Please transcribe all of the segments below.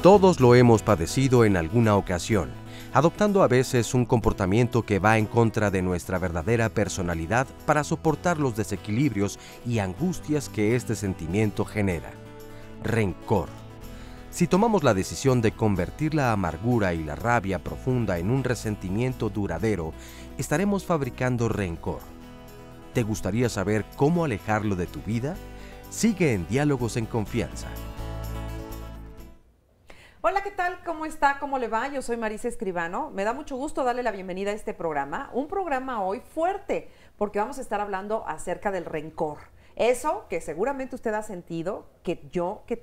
Todos lo hemos padecido en alguna ocasión, adoptando a veces un comportamiento que va en contra de nuestra verdadera personalidad para soportar los desequilibrios y angustias que este sentimiento genera. Rencor. Si tomamos la decisión de convertir la amargura y la rabia profunda en un resentimiento duradero, estaremos fabricando rencor. ¿Te gustaría saber cómo alejarlo de tu vida? Sigue en Diálogos en Confianza. Hola, ¿qué tal? ¿Cómo está? ¿Cómo le va? Yo soy Marisa Escribano. Me da mucho gusto darle la bienvenida a este programa. Un programa hoy fuerte, porque vamos a estar hablando acerca del rencor. Eso que seguramente usted ha sentido, que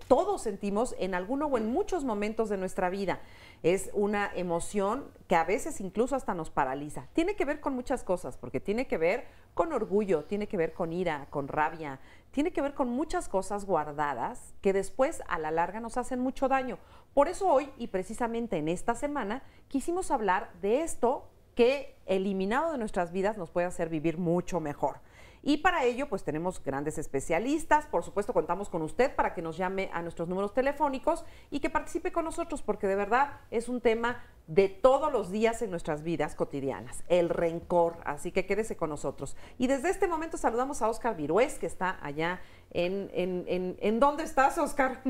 todos sentimos en alguno o en muchos momentos de nuestra vida. Es una emoción que a veces incluso hasta nos paraliza. Tiene que ver con muchas cosas, porque tiene que ver con orgullo, tiene que ver con ira, con rabia, tiene que ver con muchas cosas guardadas que después a la larga nos hacen mucho daño. Por eso hoy y precisamente en esta semana quisimos hablar de esto que eliminado de nuestras vidas nos puede hacer vivir mucho mejor. Y para ello, pues tenemos grandes especialistas. Por supuesto, contamos con usted para que nos llame a nuestros números telefónicos y que participe con nosotros, porque de verdad es un tema de todos los días en nuestras vidas cotidianas, el rencor. Así que quédese con nosotros. Y desde este momento saludamos a Óscar Virués, que está allá ¿en dónde estás, Óscar?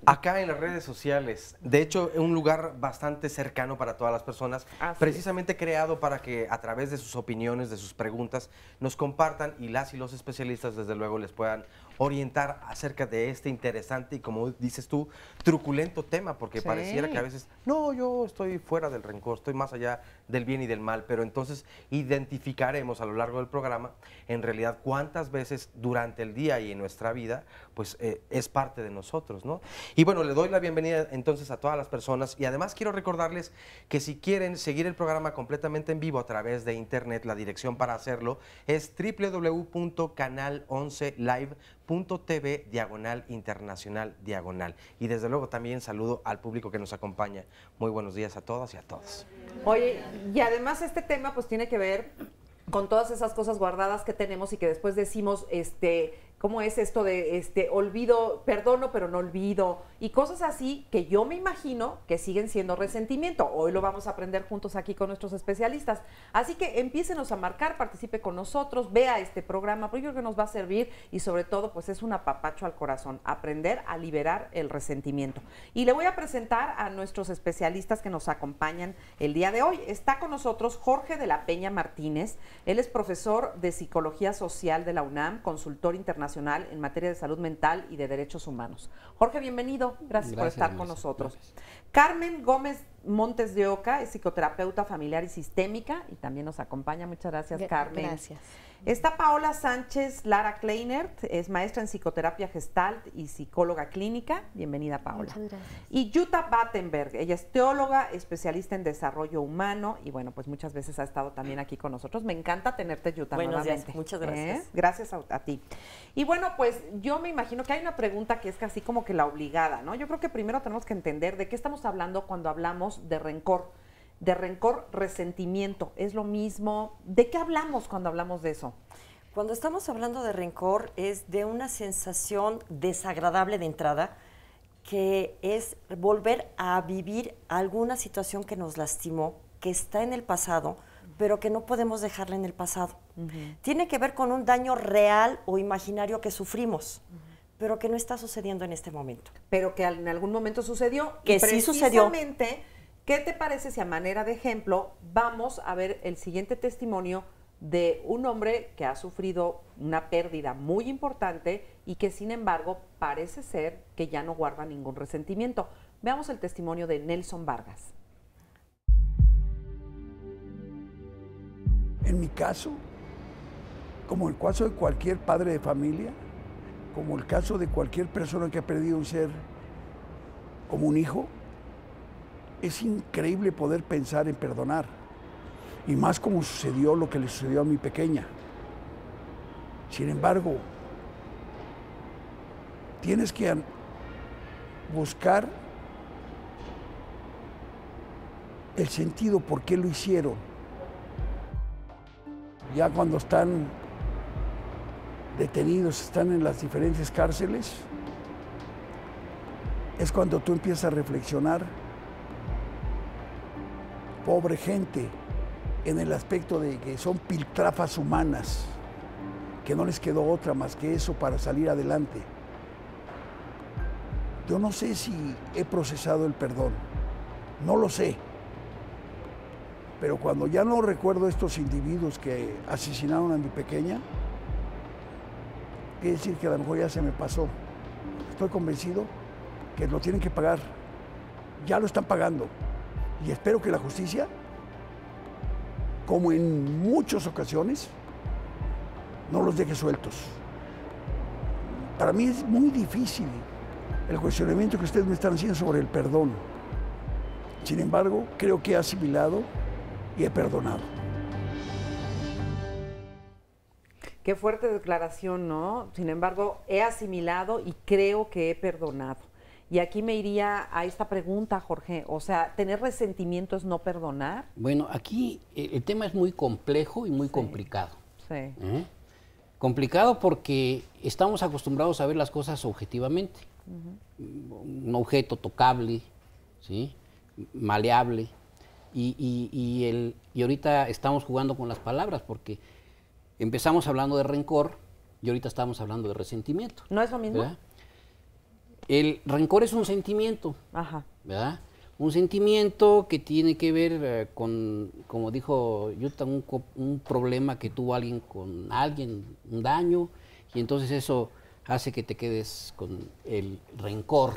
Acá en las redes sociales. De hecho, un lugar bastante cercano para todas las personas, precisamente creado para que a través de sus opiniones, de sus preguntas, nos compartan y las y los especialistas desde luego les puedan orientar acerca de este interesante y, como dices tú, truculento tema, porque pareciera que a veces, no, yo estoy fuera del rencor, estoy más allá del bien y del mal, pero entonces identificaremos a lo largo del programa, en realidad, cuántas veces durante el día y en nuestra vida, pues es parte de nosotros, ¿no? Y bueno, le doy la bienvenida entonces a todas las personas y además quiero recordarles que si quieren seguir el programa completamente en vivo a través de internet, la dirección para hacerlo es www.canal11live.tv/internacional/. Y desde luego también saludo al público que nos acompaña. Muy buenos días a todas y a todos. Oye, y además este tema pues tiene que ver con todas esas cosas guardadas que tenemos y que después decimos, ¿cómo es esto de olvido, perdono pero no olvido? Y cosas así que yo me imagino que siguen siendo resentimiento. Hoy lo vamos a aprender juntos aquí con nuestros especialistas. Así que empiécenos a marcar, participe con nosotros, vea este programa, porque yo creo que nos va a servir y sobre todo pues es un apapacho al corazón, aprender a liberar el resentimiento. Y le voy a presentar a nuestros especialistas que nos acompañan el día de hoy. Está con nosotros Jorge de la Peña Martínez. Él es profesor de Psicología Social de la UNAM, consultor internacional en materia de salud mental y de derechos humanos. Jorge, bienvenido. Gracias por estar con nosotros. Gracias. Carmen Gómez Montes de Oca es psicoterapeuta familiar y sistémica y también nos acompaña. Muchas gracias, Carmen. Gracias. Está Paola Sánchez Lara Kleinert, es maestra en psicoterapia gestalt y psicóloga clínica. Bienvenida, Paola. Muchas gracias. Y Jutta Battenberg, ella es teóloga, especialista en desarrollo humano y bueno, pues muchas veces ha estado también aquí con nosotros. Me encanta tenerte, Jutta, nuevamente. Días. Muchas gracias. Gracias a ti. Y bueno, pues yo me imagino que hay una pregunta que es casi como que la obligada, ¿no? Yo creo que primero tenemos que entender de qué estamos hablando cuando hablamos de rencor. De rencor, resentimiento, ¿es lo mismo? ¿De qué hablamos cuando hablamos de eso? Cuando estamos hablando de rencor es de una sensación desagradable de entrada, que es volver a vivir alguna situación que nos lastimó, que está en el pasado, pero que no podemos dejarla en el pasado. Tiene que ver con un daño real o imaginario que sufrimos, pero que no está sucediendo en este momento. Pero que en algún momento sucedió. Que sí sucedió. ¿Qué te parece si a manera de ejemplo vamos a ver el siguiente testimonio de un hombre que ha sufrido una pérdida muy importante y que sin embargo parece ser que ya no guarda ningún resentimiento? Veamos el testimonio de Nelson Vargas. En mi caso, como el caso de cualquier padre de familia, como el caso de cualquier persona que ha perdido un ser como un hijo, es increíble poder pensar en perdonar. Y más como sucedió lo que le sucedió a mi pequeña. Sin embargo, tienes que buscar el sentido por qué lo hicieron. Ya cuando están detenidos, están en las diferentes cárceles, es cuando tú empiezas a reflexionar. Pobre gente, en el aspecto de que son piltrafas humanas, que no les quedó otra más que eso para salir adelante. Yo no sé si he procesado el perdón, no lo sé. Pero cuando ya no recuerdo estos individuos que asesinaron a mi pequeña, quiere decir que a lo mejor ya se me pasó. Estoy convencido que lo tienen que pagar. Ya lo están pagando. Y espero que la justicia, como en muchas ocasiones, no los deje sueltos. Para mí es muy difícil el cuestionamiento que ustedes me están haciendo sobre el perdón. Sin embargo, creo que he asimilado y he perdonado. Qué fuerte declaración, ¿no? Sin embargo, he asimilado y creo que he perdonado. Y aquí me iría a esta pregunta, Jorge. O sea, ¿tener resentimiento es no perdonar? Bueno, aquí el tema es muy complejo y muy complicado. Sí. Complicado porque estamos acostumbrados a ver las cosas objetivamente. Un objeto tocable, ¿sí? Maleable. Y ahorita estamos jugando con las palabras porque empezamos hablando de rencor y ahorita estamos hablando de resentimiento. ¿No es lo mismo? ¿Verdad? El rencor es un sentimiento, ¿verdad? Un sentimiento que tiene que ver con, como dijo Yuta, un problema que tuvo alguien con alguien, un daño, y entonces eso hace que te quedes con el rencor,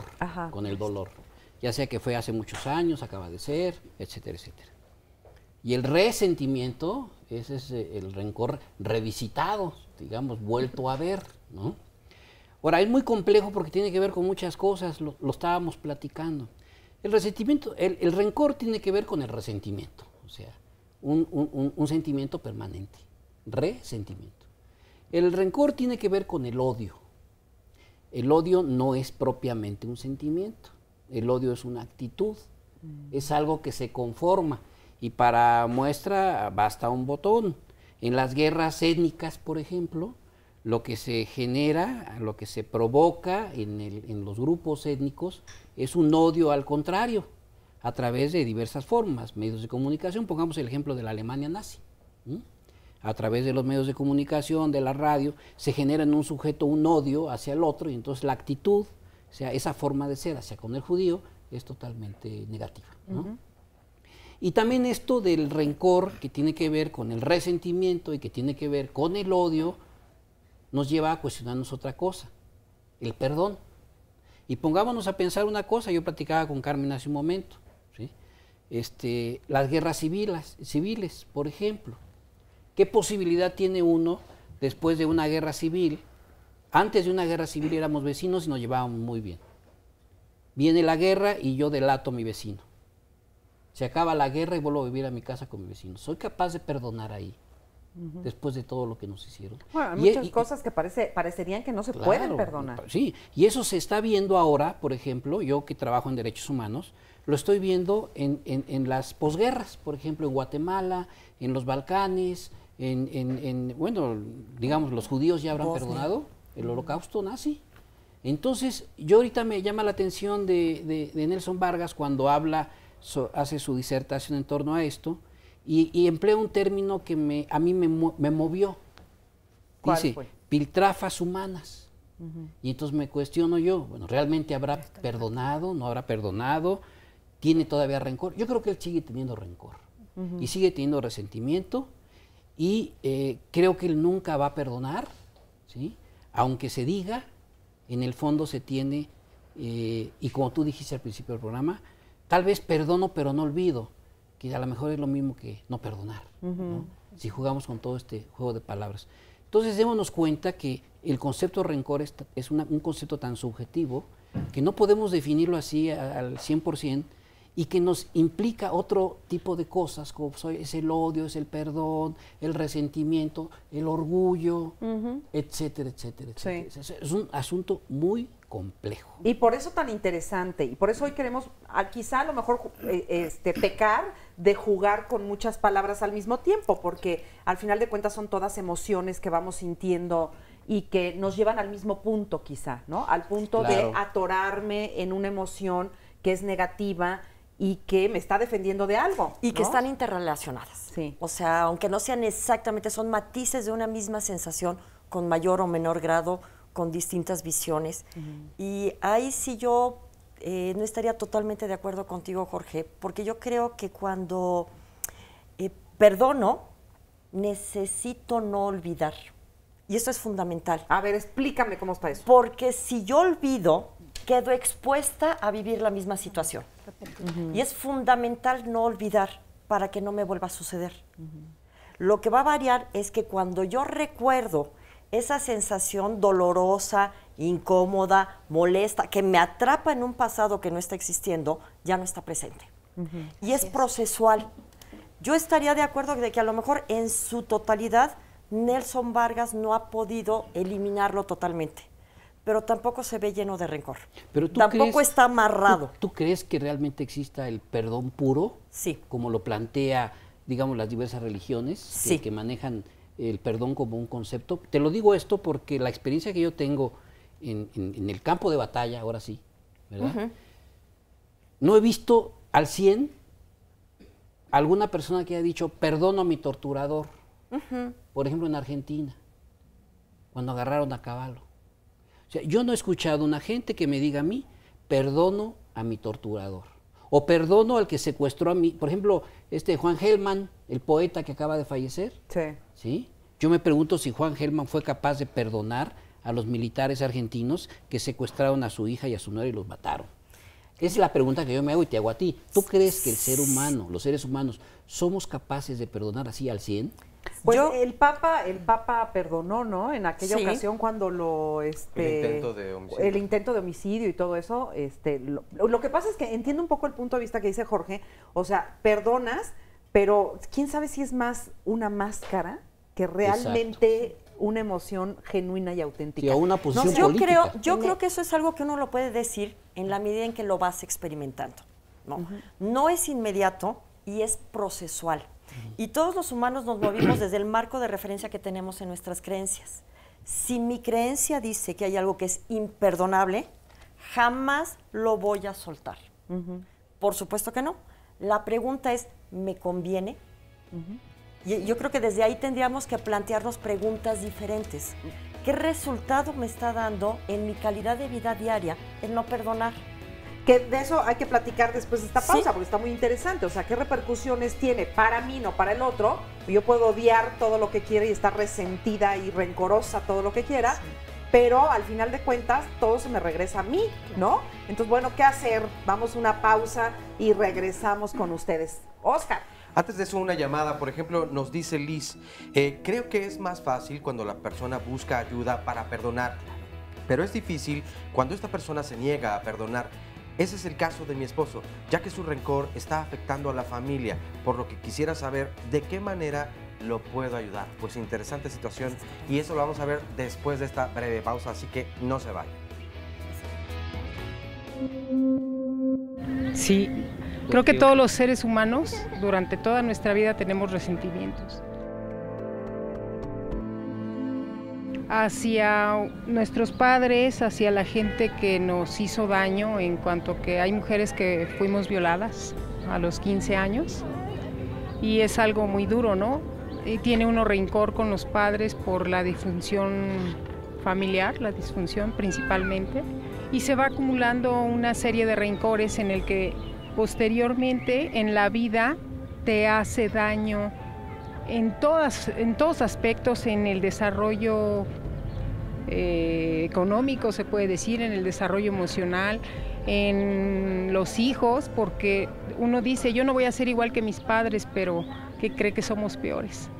con el dolor. Ya sea que fue hace muchos años, acaba de ser, etcétera, etcétera. Y el resentimiento, ese es el rencor revisitado, digamos, vuelto a ver, ¿no? Ahora, es muy complejo porque tiene que ver con muchas cosas, lo estábamos platicando. El resentimiento, el rencor tiene que ver con el resentimiento, o sea, un sentimiento permanente, resentimiento. El rencor tiene que ver con el odio. El odio no es propiamente un sentimiento, el odio es una actitud, es algo que se conforma y para muestra basta un botón. En las guerras étnicas, por ejemplo, lo que se genera, lo que se provoca en los grupos étnicos es un odio al contrario, a través de diversas formas, medios de comunicación. Pongamos el ejemplo de la Alemania nazi. A través de los medios de comunicación, de la radio, se genera en un sujeto un odio hacia el otro y entonces la actitud, o sea, esa forma de ser hacia con el judío es totalmente negativa, ¿no? Y también esto del rencor, que tiene que ver con el resentimiento y que tiene que ver con el odio, nos lleva a cuestionarnos otra cosa, el perdón. Y pongámonos a pensar una cosa, yo platicaba con Carmen hace un momento, ¿sí? Las guerras civiles, por ejemplo. ¿Qué posibilidad tiene uno después de una guerra civil? Antes de una guerra civil éramos vecinos y nos llevábamos muy bien. Viene la guerra y yo delato a mi vecino. Se acaba la guerra y vuelvo a vivir a mi casa con mi vecino. ¿Soy capaz de perdonar ahí? Después de todo lo que nos hicieron. Bueno, hay muchas cosas que parecerían que no se pueden perdonar. Sí, y eso se está viendo ahora, por ejemplo, yo que trabajo en derechos humanos, lo estoy viendo en las posguerras, por ejemplo, en Guatemala, en los Balcanes, bueno, digamos, los judíos ya habrán perdonado el holocausto nazi. Entonces, yo ahorita me llama la atención de Nelson Vargas cuando hace su disertación en torno a esto, y emplea un término que a mí me movió. Dice, piltrafas humanas. Y entonces me cuestiono yo, bueno, ¿realmente habrá perdonado? ¿No habrá perdonado? ¿Tiene todavía rencor? Yo creo que él sigue teniendo rencor y sigue teniendo resentimiento y creo que él nunca va a perdonar, ¿sí? Aunque se diga, en el fondo se tiene, y como tú dijiste al principio del programa, tal vez perdono pero no olvido, que a lo mejor es lo mismo que no perdonar, ¿no? Si jugamos con todo este juego de palabras. Entonces démonos cuenta que el concepto de rencor es un concepto tan subjetivo que no podemos definirlo así al 100%, y que nos implica otro tipo de cosas, como es el odio, es el perdón, el resentimiento, el orgullo, etcétera, etcétera, etcétera. Sí. Es un asunto muy complejo. Y por eso tan interesante, y por eso hoy queremos, quizá a lo mejor pecar de jugar con muchas palabras al mismo tiempo, porque al final de cuentas son todas emociones que vamos sintiendo y que nos llevan al mismo punto quizá, ¿no? Al punto de atorarme en una emoción que es negativa y que me está defendiendo de algo. Y que están interrelacionadas. Sí. O sea, aunque no sean exactamente, son matices de una misma sensación con mayor o menor grado, con distintas visiones. Y ahí sí yo no estaría totalmente de acuerdo contigo, Jorge, porque yo creo que cuando perdono, necesito no olvidar. Y esto es fundamental. A ver, explícame cómo está eso. Porque si yo olvido, quedo expuesta a vivir la misma situación. Y es fundamental no olvidar para que no me vuelva a suceder. Lo que va a variar es que cuando yo recuerdo esa sensación dolorosa, incómoda, molesta, que me atrapa en un pasado que no está existiendo, ya no está presente. Y es procesual. Yo estaría de acuerdo de que a lo mejor en su totalidad Nelson Vargas no ha podido eliminarlo totalmente, pero tampoco se ve lleno de rencor. Pero tampoco está amarrado. ¿Tú crees que realmente exista el perdón puro? Sí. Como lo plantea, digamos, las diversas religiones sí. que manejan el perdón como un concepto. Te lo digo esto porque la experiencia que yo tengo en el campo de batalla, ahora sí, ¿verdad? No he visto al 100 alguna persona que haya dicho, perdono a mi torturador. Por ejemplo, en Argentina, cuando agarraron a Cavallo. O sea, yo no he escuchado a una gente que me diga a mí, perdono a mi torturador. O perdono al que secuestró a mí. Por ejemplo, Juan Gelman, el poeta que acaba de fallecer. ¿Sí? Yo me pregunto si Juan Gelman fue capaz de perdonar a los militares argentinos que secuestraron a su hija y a su nuera y los mataron. Esa es la pregunta que yo me hago y te hago a ti. ¿Tú crees que el ser humano, los seres humanos, somos capaces de perdonar así al 100? Pues el Papa perdonó, ¿no? En aquella ocasión cuando el intento de homicidio y todo eso, lo que pasa es que entiendo un poco el punto de vista que dice Jorge, o sea, perdonas, pero quién sabe si es más una máscara que realmente una emoción genuina y auténtica. Sí, o una posición política. Yo creo que eso es algo que uno lo puede decir en la medida en que lo vas experimentando. No es inmediato y es procesual. Y todos los humanos nos movimos desde el marco de referencia que tenemos en nuestras creencias. Si mi creencia dice que hay algo que es imperdonable, jamás lo voy a soltar. Por supuesto que no. La pregunta es, ¿me conviene? Y yo creo que desde ahí tendríamos que plantearnos preguntas diferentes. ¿Qué resultado me está dando en mi calidad de vida diaria el no perdonar? Que de eso hay que platicar después de esta pausa, porque está muy interesante. O sea, ¿qué repercusiones tiene para mí, no para el otro? Yo puedo odiar todo lo que quiera y estar resentida y rencorosa todo lo que quiera, pero al final de cuentas todo se me regresa a mí, ¿no? Entonces, bueno, ¿qué hacer? Vamos a una pausa y regresamos con ustedes. Oscar. Antes de eso, una llamada, por ejemplo, nos dice Liz, creo que es más fácil cuando la persona busca ayuda para perdonar, pero es difícil cuando esta persona se niega a perdonar. Ese es el caso de mi esposo, ya que su rencor está afectando a la familia, por lo que quisiera saber de qué manera lo puedo ayudar. Pues interesante situación y eso lo vamos a ver después de esta breve pausa, así que no se vayan. Sí, creo que todos los seres humanos durante toda nuestra vida tenemos resentimientos. Hacia nuestros padres, hacia la gente que nos hizo daño, en cuanto que hay mujeres que fuimos violadas a los 15 años y es algo muy duro, ¿no? Y tiene uno rencor con los padres por la disfunción familiar, la disfunción principalmente, y se va acumulando una serie de rencores en el que posteriormente en la vida te hace daño en todos aspectos, en el desarrollo económico, se puede decir, en el desarrollo emocional, en los hijos, porque uno dice, yo no voy a ser igual que mis padres, pero que cree que somos peores.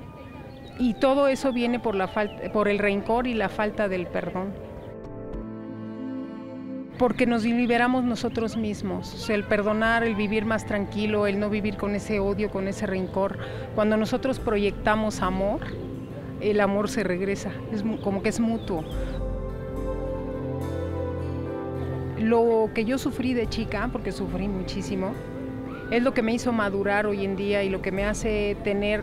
Y todo eso viene por el rencor y la falta del perdón. porque nos liberamos nosotros mismos, o sea, el perdonar, el vivir más tranquilo, el no vivir con ese odio, con ese rencor. Cuando nosotros proyectamos amor, el amor se regresa, es como que es mutuo. Lo que yo sufrí de chica, porque sufrí muchísimo, es lo que me hizo madurar hoy en día y lo que me hace tener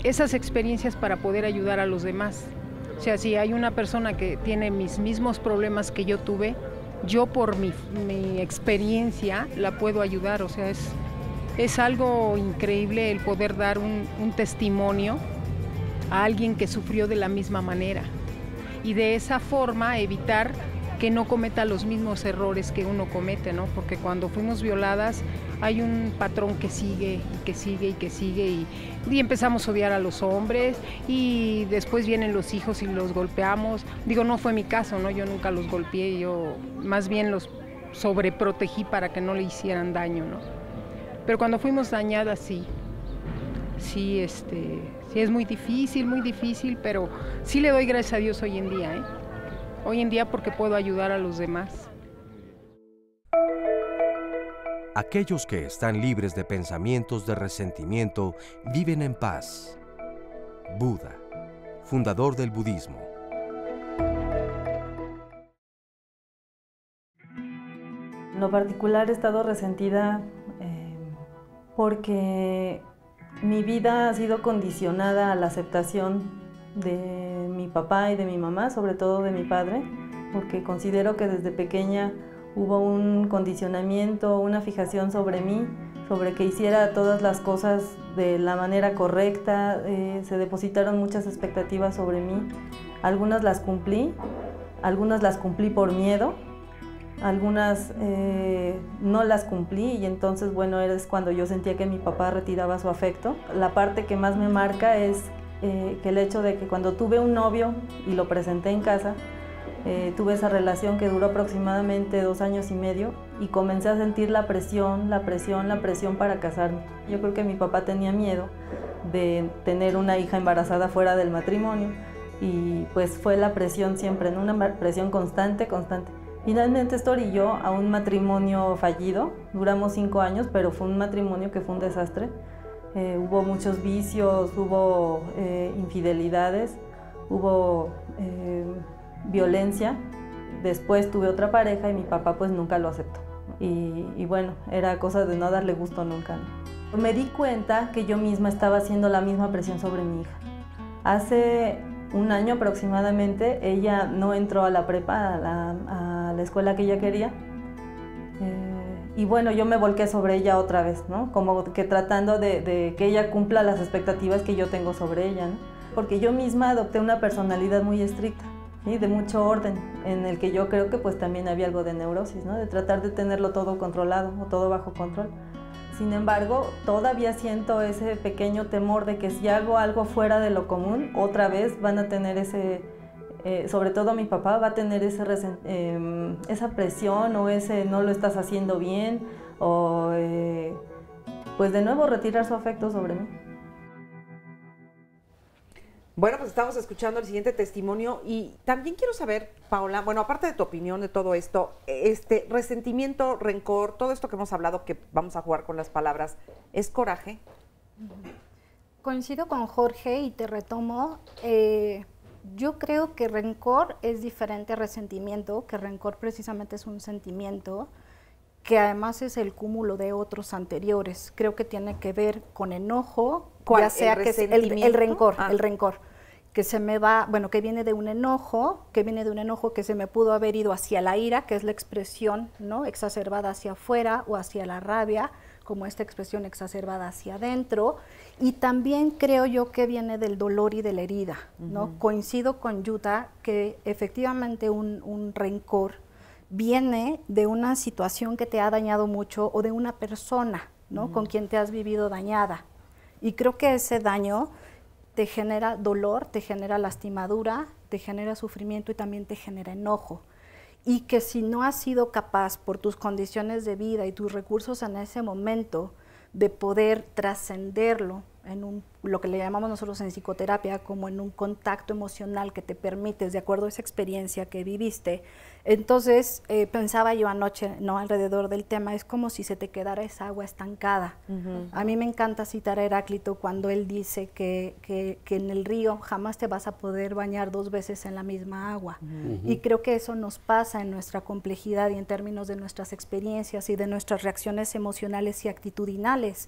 esas experiencias para poder ayudar a los demás. O sea, si hay una persona que tiene mis mismos problemas que yo tuve, yo por mi experiencia la puedo ayudar. O sea, es algo increíble el poder dar un testimonio a alguien que sufrió de la misma manera y de esa forma evitar que no cometa los mismos errores que uno comete, ¿no? Porque cuando fuimos violadas hay un patrón que sigue y que sigue y que sigue y empezamos a odiar a los hombres y después vienen los hijos y los golpeamos. Digo, no fue mi caso, ¿no? Yo nunca los golpeé, yo más bien los sobreprotegí para que no le hicieran daño, ¿no? Pero cuando fuimos dañadas, sí es muy difícil, pero sí le doy gracias a Dios hoy en día, ¿eh? Hoy en día porque puedo ayudar a los demás. Aquellos que están libres de pensamientos de resentimiento viven en paz. Buda, fundador del budismo. En lo particular he estado resentida porque mi vida ha sido condicionada a la aceptación de mi papá y de mi mamá, sobre todo de mi padre, porque considero que desde pequeña hubo un condicionamiento, una fijación sobre mí, sobre que hiciera todas las cosas de la manera correcta. Se depositaron muchas expectativas sobre mí. Algunas las cumplí por miedo, algunas no las cumplí y entonces, bueno, es cuando yo sentía que mi papá retiraba su afecto. La parte que más me marca es que el hecho de que cuando tuve un novio y lo presenté en casa, tuve esa relación que duró aproximadamente 2 años y medio y comencé a sentir la presión para casarme. Yo creo que mi papá tenía miedo de tener una hija embarazada fuera del matrimonio y pues fue la presión siempre, ¿no? Una presión constante. Finalmente esto orilló a un matrimonio fallido, duramos 5 años, pero fue un matrimonio que fue un desastre. Hubo muchos vicios, hubo infidelidades, hubo violencia. Después tuve otra pareja y mi papá pues nunca lo aceptó. Y bueno, era cosa de no darle gusto nunca, ¿no? Me di cuenta que yo misma estaba haciendo la misma presión sobre mi hija. Hace 1 año aproximadamente ella no entró a la prepa, a la escuela que ella quería. Y bueno, yo me volqué sobre ella otra vez, ¿no? Como que tratando de que ella cumpla las expectativas que yo tengo sobre ella, ¿no? Porque yo misma adopté una personalidad muy estricta, ¿sí? De mucho orden, en el que yo creo que pues también había algo de neurosis, ¿no? De tratar de tenerlo todo controlado o todo bajo control. Sin embargo, todavía siento ese pequeño temor de que si hago algo fuera de lo común, otra vez van a tener ese... sobre todo mi papá va a tener esa presión o ese no lo estás haciendo bien o pues de nuevo retirar su afecto sobre mí. Bueno, pues estamos escuchando el siguiente testimonio y también quiero saber, Paola, bueno, aparte de tu opinión de todo esto, resentimiento, rencor, todo esto que hemos hablado, que vamos a jugar con las palabras, ¿es coraje? Coincido con Jorge y te retomo. Yo creo que rencor es diferente a resentimiento, que rencor precisamente es un sentimiento que además es el cúmulo de otros anteriores. Creo que tiene que ver con enojo, ¿cuál? Ya sea que el rencor, que se me va, bueno, que viene de un enojo, que se me pudo haber ido hacia la ira, que es la expresión, ¿no?, exacerbada hacia afuera, o hacia la rabia, como esta expresión exacerbada hacia adentro, y también creo yo que viene del dolor y de la herida, ¿no? Coincido con Yuta que efectivamente un rencor viene de una situación que te ha dañado mucho o de una persona, ¿no?, con quien te has vivido dañada. Y creo que ese daño te genera dolor, te genera lastimadura, te genera sufrimiento y también te genera enojo. Y que si no has sido capaz por tus condiciones de vida y tus recursos en ese momento de poder trascenderlo en lo que le llamamos nosotros en psicoterapia como en un contacto emocional que te permites, de acuerdo a esa experiencia que viviste, Entonces, pensaba yo anoche, ¿no? Alrededor del tema, es como si se te quedara esa agua estancada. A mí me encanta citar a Heráclito cuando él dice que en el río jamás te vas a poder bañar 2 veces en la misma agua. Y creo que eso nos pasa en nuestra complejidad y en términos de nuestras experiencias y de nuestras reacciones emocionales y actitudinales,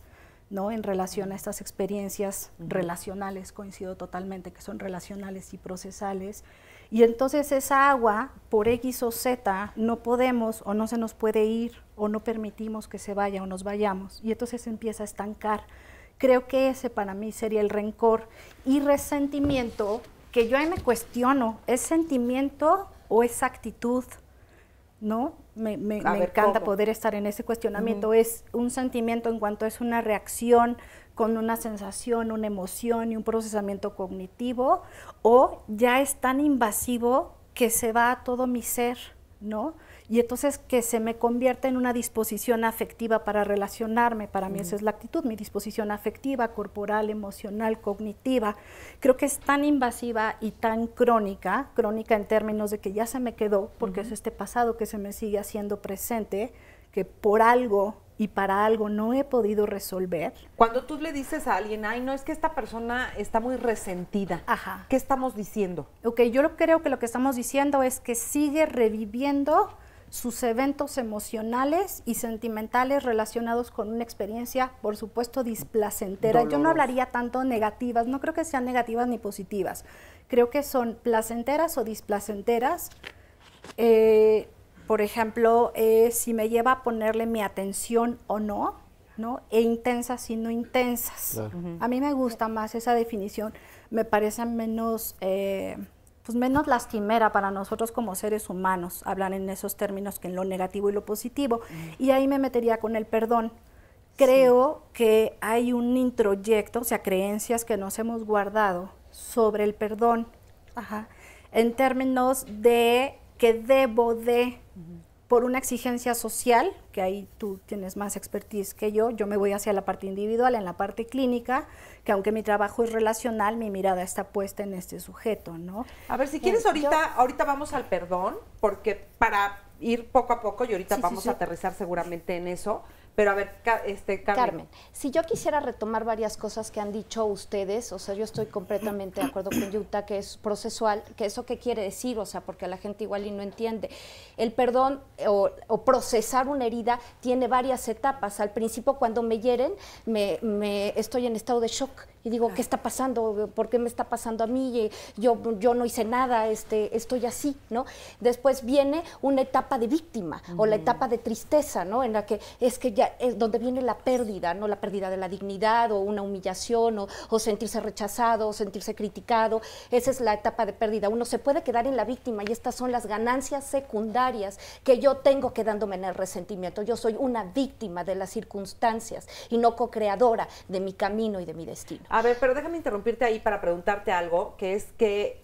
¿no? En relación a estas experiencias relacionales, coincido totalmente que son relacionales y procesales. Y entonces esa agua, por X o Z, no podemos o no se nos puede ir o no permitimos que se vaya o nos vayamos. Y entonces se empieza a estancar. Creo que ese para mí sería el rencor y resentimiento, que yo ahí me cuestiono, ¿es sentimiento o es actitud? ¿No? Me encanta poder estar en ese cuestionamiento. ¿Es un sentimiento en cuanto es una reacción con una sensación, una emoción y un procesamiento cognitivo, o ya es tan invasivo que se va a todo mi ser, ¿no? Y entonces que se me convierte en una disposición afectiva para relacionarme? Para mí esa es la actitud, mi disposición afectiva, corporal, emocional, cognitiva. Creo que es tan invasiva y tan crónica en términos de que ya se me quedó, porque es este pasado que se me sigue haciendo presente, que por algo y para algo no he podido resolver. Cuando tú le dices a alguien, ay, no, es que esta persona está muy resentida, ¿qué estamos diciendo? Ok, yo creo que lo que estamos diciendo es que sigue reviviendo sus eventos emocionales y sentimentales relacionados con una experiencia, por supuesto, displacentera. Yo no hablaría tanto negativas, no creo que sean negativas ni positivas. Creo que son placenteras o displacenteras. Por ejemplo, si me lleva a ponerle mi atención o no, ¿no? E intensas y no intensas. Claro. A mí me gusta más esa definición, me parece menos, pues menos lastimera para nosotros como seres humanos, hablar en esos términos que en lo negativo y lo positivo. Y ahí me metería con el perdón. Creo que hay un introyecto, o sea, creencias que nos hemos guardado sobre el perdón, en términos de que debo de, por una exigencia social, que ahí tú tienes más expertise que yo me voy hacia la parte individual, en la parte clínica, que aunque mi trabajo es relacional, mi mirada está puesta en este sujeto, ¿no? A ver, si quieres ahorita vamos al perdón, porque para ir poco a poco, y ahorita vamos a aterrizar seguramente en eso. Pero a ver, Carmen, si yo quisiera retomar varias cosas que han dicho ustedes, o sea, yo estoy completamente de acuerdo con Yuta, que es procesual, que eso qué quiere decir, o sea, porque la gente igual y no entiende. El perdón o procesar una herida tiene varias etapas. Al principio, cuando me hieren, estoy en estado de shock y digo, ¿qué está pasando? ¿Por qué me está pasando a mí? Yo no hice nada, estoy así, ¿no? Después viene una etapa de víctima o la etapa de tristeza, ¿no? En la que es que ya es donde viene la pérdida, ¿no? La pérdida de la dignidad o una humillación o sentirse rechazado o sentirse criticado. Esa es la etapa de pérdida. Uno se puede quedar en la víctima y estas son las ganancias secundarias que yo tengo quedándome en el resentimiento. Yo soy una víctima de las circunstancias y no co-creadora de mi camino y de mi destino. A ver, pero déjame interrumpirte ahí para preguntarte algo, que es que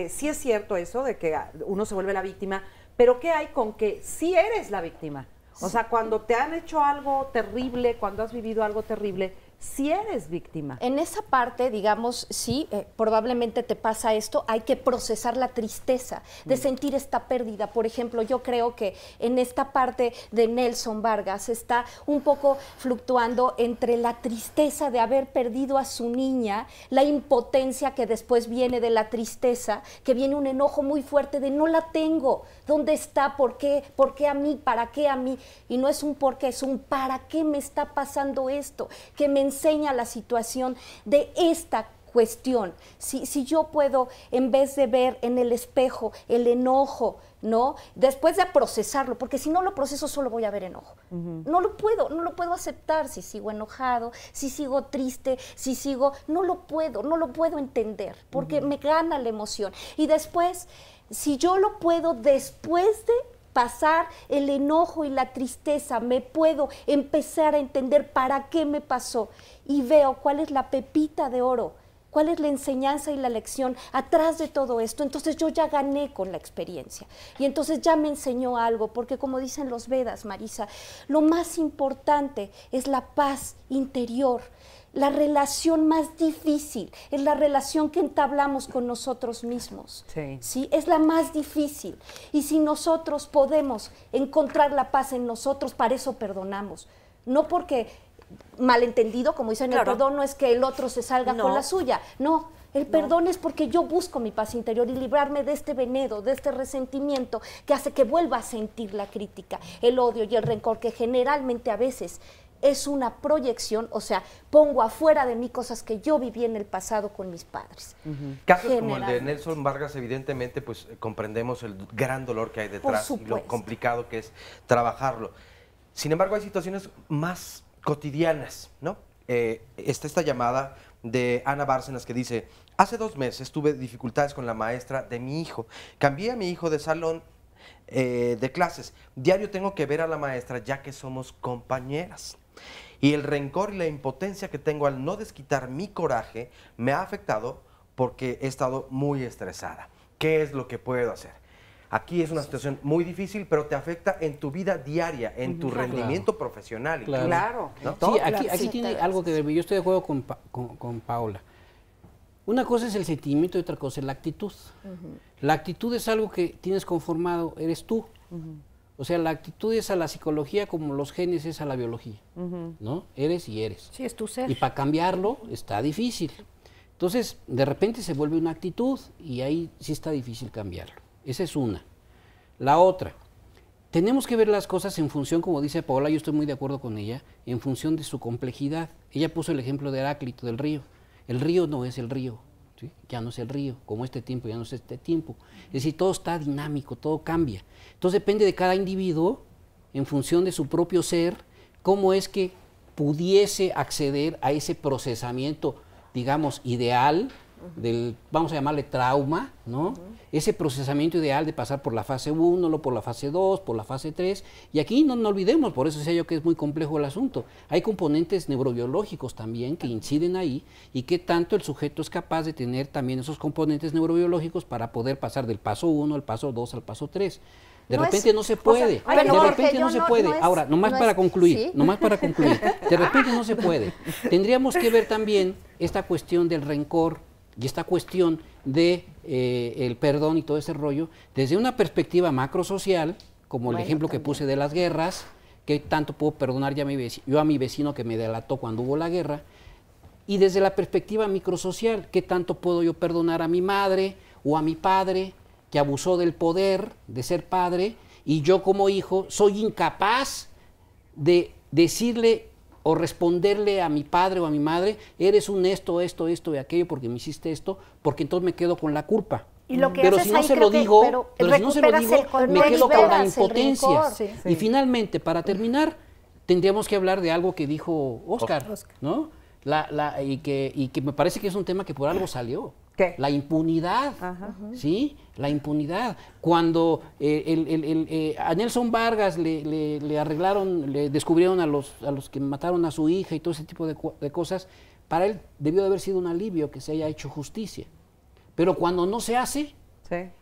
sí es cierto eso de que uno se vuelve la víctima, pero ¿qué hay con que sí eres la víctima? O sea, cuando te han hecho algo terrible, cuando has vivido algo terrible, sí eres víctima. En esa parte, digamos, sí, probablemente te pasa esto, hay que procesar la tristeza de sentir esta pérdida. Por ejemplo, yo creo que en esta parte de Nelson Vargas está un poco fluctuando entre la tristeza de haber perdido a su niña, la impotencia que después viene de la tristeza, que viene un enojo muy fuerte de no la tengo, ¿dónde está? ¿Por qué? ¿Por qué a mí? ¿Para qué a mí? Y no es un por qué, es un ¿para qué me está pasando esto? Que me enseña la situación de esta cuestión. Si yo puedo, en vez de ver en el espejo el enojo, ¿no? Después de procesarlo, porque si no lo proceso solo voy a ver enojo. No lo puedo aceptar si sigo enojado, si sigo triste, si sigo, no lo puedo entender, porque me gana la emoción. Y después, si yo lo puedo, después de pasar el enojo y la tristeza, me puedo empezar a entender para qué me pasó y veo cuál es la pepita de oro, cuál es la enseñanza y la lección atrás de todo esto. Entonces yo ya gané con la experiencia y entonces ya me enseñó algo, porque como dicen los Vedas, Marisa, lo más importante es la paz interior. la relación más difícil, es la relación que entablamos con nosotros mismos. Sí. ¿Sí? Es la más difícil. Y si nosotros podemos encontrar la paz en nosotros, para eso perdonamos. No porque, malentendido, como dicen, el perdón no es que el otro se salga con la suya. No, el perdón es porque yo busco mi paz interior y librarme de este veneno, de este resentimiento que hace que vuelva a sentir la crítica, el odio y el rencor, que generalmente a veces es una proyección, o sea, pongo afuera de mí cosas que yo viví en el pasado con mis padres. Casos como el de Nelson Vargas, evidentemente, pues comprendemos el gran dolor que hay detrás y lo complicado que es trabajarlo. Sin embargo, hay situaciones más cotidianas, ¿no? Está esta llamada de Ana Bárcenas que dice: hace 2 meses tuve dificultades con la maestra de mi hijo. Cambié a mi hijo de salón de clases. Diario tengo que ver a la maestra ya que somos compañeras. Y el rencor y la impotencia que tengo al no desquitar mi coraje me ha afectado porque he estado muy estresada. ¿Qué es lo que puedo hacer? Aquí es una situación muy difícil, pero te afecta en tu vida diaria, en tu rendimiento profesional. Claro. ¿No? Sí, aquí tiene algo que ver. Yo estoy de acuerdo con Paola. Una cosa es el sentimiento y otra cosa es la actitud. La actitud es algo que tienes conformado, eres tú. O sea, la actitud es a la psicología como los genes es a la biología, ¿no? Eres y eres. Sí, es tu ser. Y para cambiarlo está difícil. Entonces, de repente se vuelve una actitud y ahí sí está difícil cambiarlo. Esa es una. La otra, tenemos que ver las cosas en función, como dice Paola, yo estoy muy de acuerdo con ella, en función de su complejidad. Ella puso el ejemplo de Heráclito, del río. El río no es el río, ¿sí? Ya no es el río, como este tiempo ya no es este tiempo. Es decir, todo está dinámico, todo cambia. Entonces depende de cada individuo, en función de su propio ser, cómo es que pudiese acceder a ese procesamiento, digamos, ideal, del, vamos a llamarle trauma, ¿no? Ese procesamiento ideal de pasar por la fase 1, luego por la fase 2, por la fase 3, y aquí no olvidemos, por eso decía yo que es muy complejo el asunto, hay componentes neurobiológicos también que inciden ahí, y qué tanto el sujeto es capaz de tener también esos componentes neurobiológicos para poder pasar del paso 1 al paso 2 al paso 3. De repente no se puede, de repente no se puede. Ahora, nomás para concluir, de repente no se puede. Tendríamos que ver también esta cuestión del rencor y esta cuestión de el perdón y todo ese rollo desde una perspectiva macrosocial, como el ejemplo que puse de las guerras, que tanto puedo perdonar yo a mi vecino que me delató cuando hubo la guerra, y desde la perspectiva microsocial, qué tanto puedo yo perdonar a mi madre o a mi padre que abusó del poder de ser padre, y yo como hijo soy incapaz de decirle o responderle a mi padre o a mi madre: eres un esto y aquello porque me hiciste esto, porque entonces me quedo con la culpa. Y lo que pero si no se lo digo, me quedo con la impotencia. Y finalmente, para terminar, tendríamos que hablar de algo que dijo Oscar. ¿No? Y que me parece que es un tema que por algo salió. ¿Qué? La impunidad, ¿sí? La impunidad. Cuando a Nelson Vargas le arreglaron, le descubrieron a los que mataron a su hija y todo ese tipo de cosas, para él debió de haber sido un alivio que se haya hecho justicia. Pero cuando no se hace,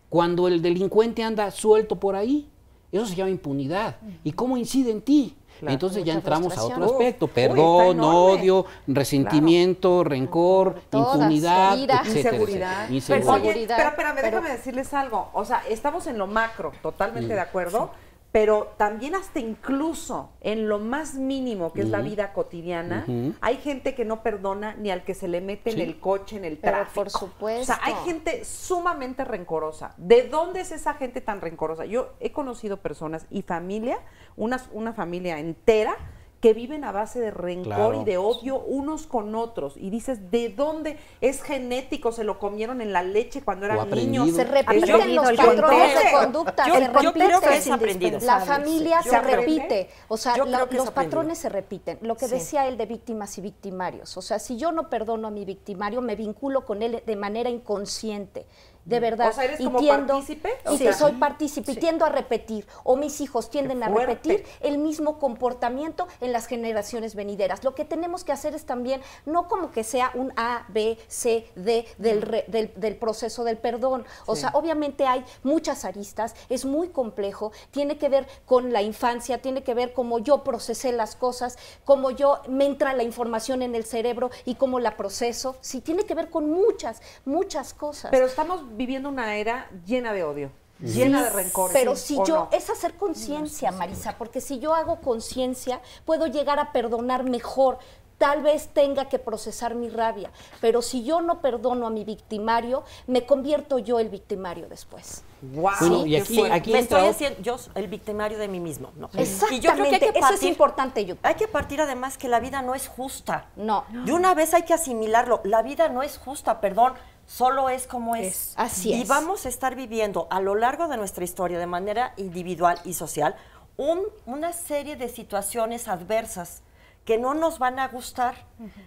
cuando el delincuente anda suelto por ahí, eso se llama impunidad. ¿Y cómo incide en ti? Claro, entonces ya entramos a otro aspecto: perdón, odio, resentimiento, rencor, impunidad, inseguridad. Oye, pero espérame, déjame decirles algo. O sea, estamos en lo macro, totalmente de acuerdo, pero también hasta incluso en lo más mínimo que es la vida cotidiana, hay gente que no perdona ni al que se le mete en el coche, en el tráfico. Por supuesto. O sea, hay gente sumamente rencorosa. ¿De dónde es esa gente tan rencorosa? Yo he conocido personas y familia, una familia entera, que viven a base de rencor y de odio unos con otros. Y dices, ¿de dónde? Es genético, se lo comieron en la leche cuando eran niños. Se repiten los patrones de conducta, yo creo que es aprendido. La familia se repite, o sea, los patrones se repiten. Lo que decía él de víctimas y victimarios, o sea, si yo no perdono a mi victimario, me vinculo con él de manera inconsciente. de verdad. O sea, ¿eres como partícipe? Soy partícipe y tiendo a repetir, o mis hijos tienden a repetir el mismo comportamiento en las generaciones venideras. Lo que tenemos que hacer es también, no como que sea un A, B, C, D del proceso del perdón. O sea, obviamente hay muchas aristas, es muy complejo, tiene que ver con la infancia, tiene que ver cómo yo procesé las cosas, cómo me entra la información en el cerebro y cómo la proceso. Sí, tiene que ver con muchas cosas. Pero estamos viviendo una era llena de odio, llena de rencor. Pero si yo, es hacer conciencia, Marisa, porque si yo hago conciencia, puedo llegar a perdonar mejor. Tal vez tenga que procesar mi rabia, pero si yo no perdono a mi victimario, me convierto yo el victimario después. Wow. Bueno, y aquí me estoy haciendo yo el victimario de mí mismo, ¿no? Exactamente, y yo creo que hay que partir, eso es importante. Hay que partir además que la vida no es justa. No. De una vez hay que asimilarlo. La vida no es justa, perdón, solo es como es. Así es. Y vamos a estar viviendo a lo largo de nuestra historia, de manera individual y social, una serie de situaciones adversas que no nos van a gustar.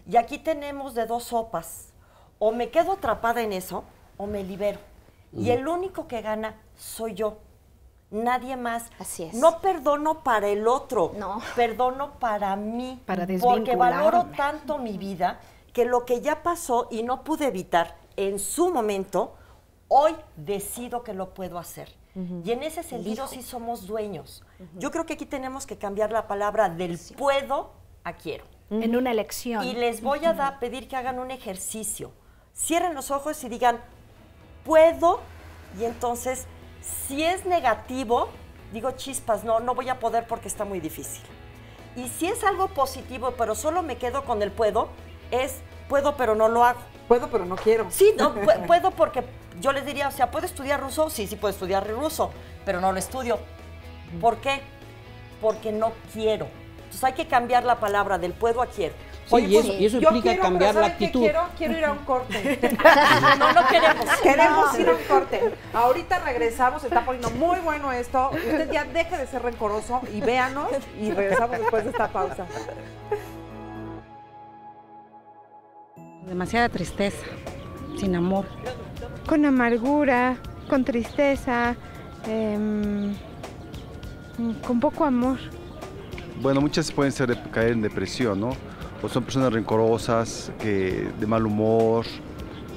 Y aquí tenemos de dos sopas. O me quedo atrapada en eso, o me libero. Y el único que gana soy yo. Nadie más. Así es. No perdono para el otro, perdono para mí. Porque valoro tanto mi vida que lo que ya pasó y no pude evitar en su momento, hoy decido que lo puedo hacer. Y en ese sentido sí somos dueños. Yo creo que aquí tenemos que cambiar la palabra del puedo a quiero. En una elección. Y les voy a pedir que hagan un ejercicio. Cierren los ojos y digan, puedo, y entonces, si es negativo, digo, chispas, no voy a poder porque está muy difícil. Y si es algo positivo, pero solo me quedo con el puedo, es puedo, pero no lo hago. Puedo, pero no quiero. Sí, no, puedo porque yo les diría, o sea, ¿puedo estudiar ruso? Sí, puedo estudiar ruso, pero no lo estudio. ¿Por qué? Porque no quiero. Entonces hay que cambiar la palabra del puedo a quiero. Sí, y eso implica cambiar la actitud. Quiero ir a un corte. No queremos. Queremos ir a un corte. Ahorita regresamos, se está poniendo muy bueno esto. Usted ya deje de ser rencoroso y véanos y regresamos después de esta pausa. Demasiada tristeza, sin amor. Con amargura, con tristeza, con poco amor. Bueno, muchas pueden caer en depresión, ¿no? O son personas rencorosas, de mal humor,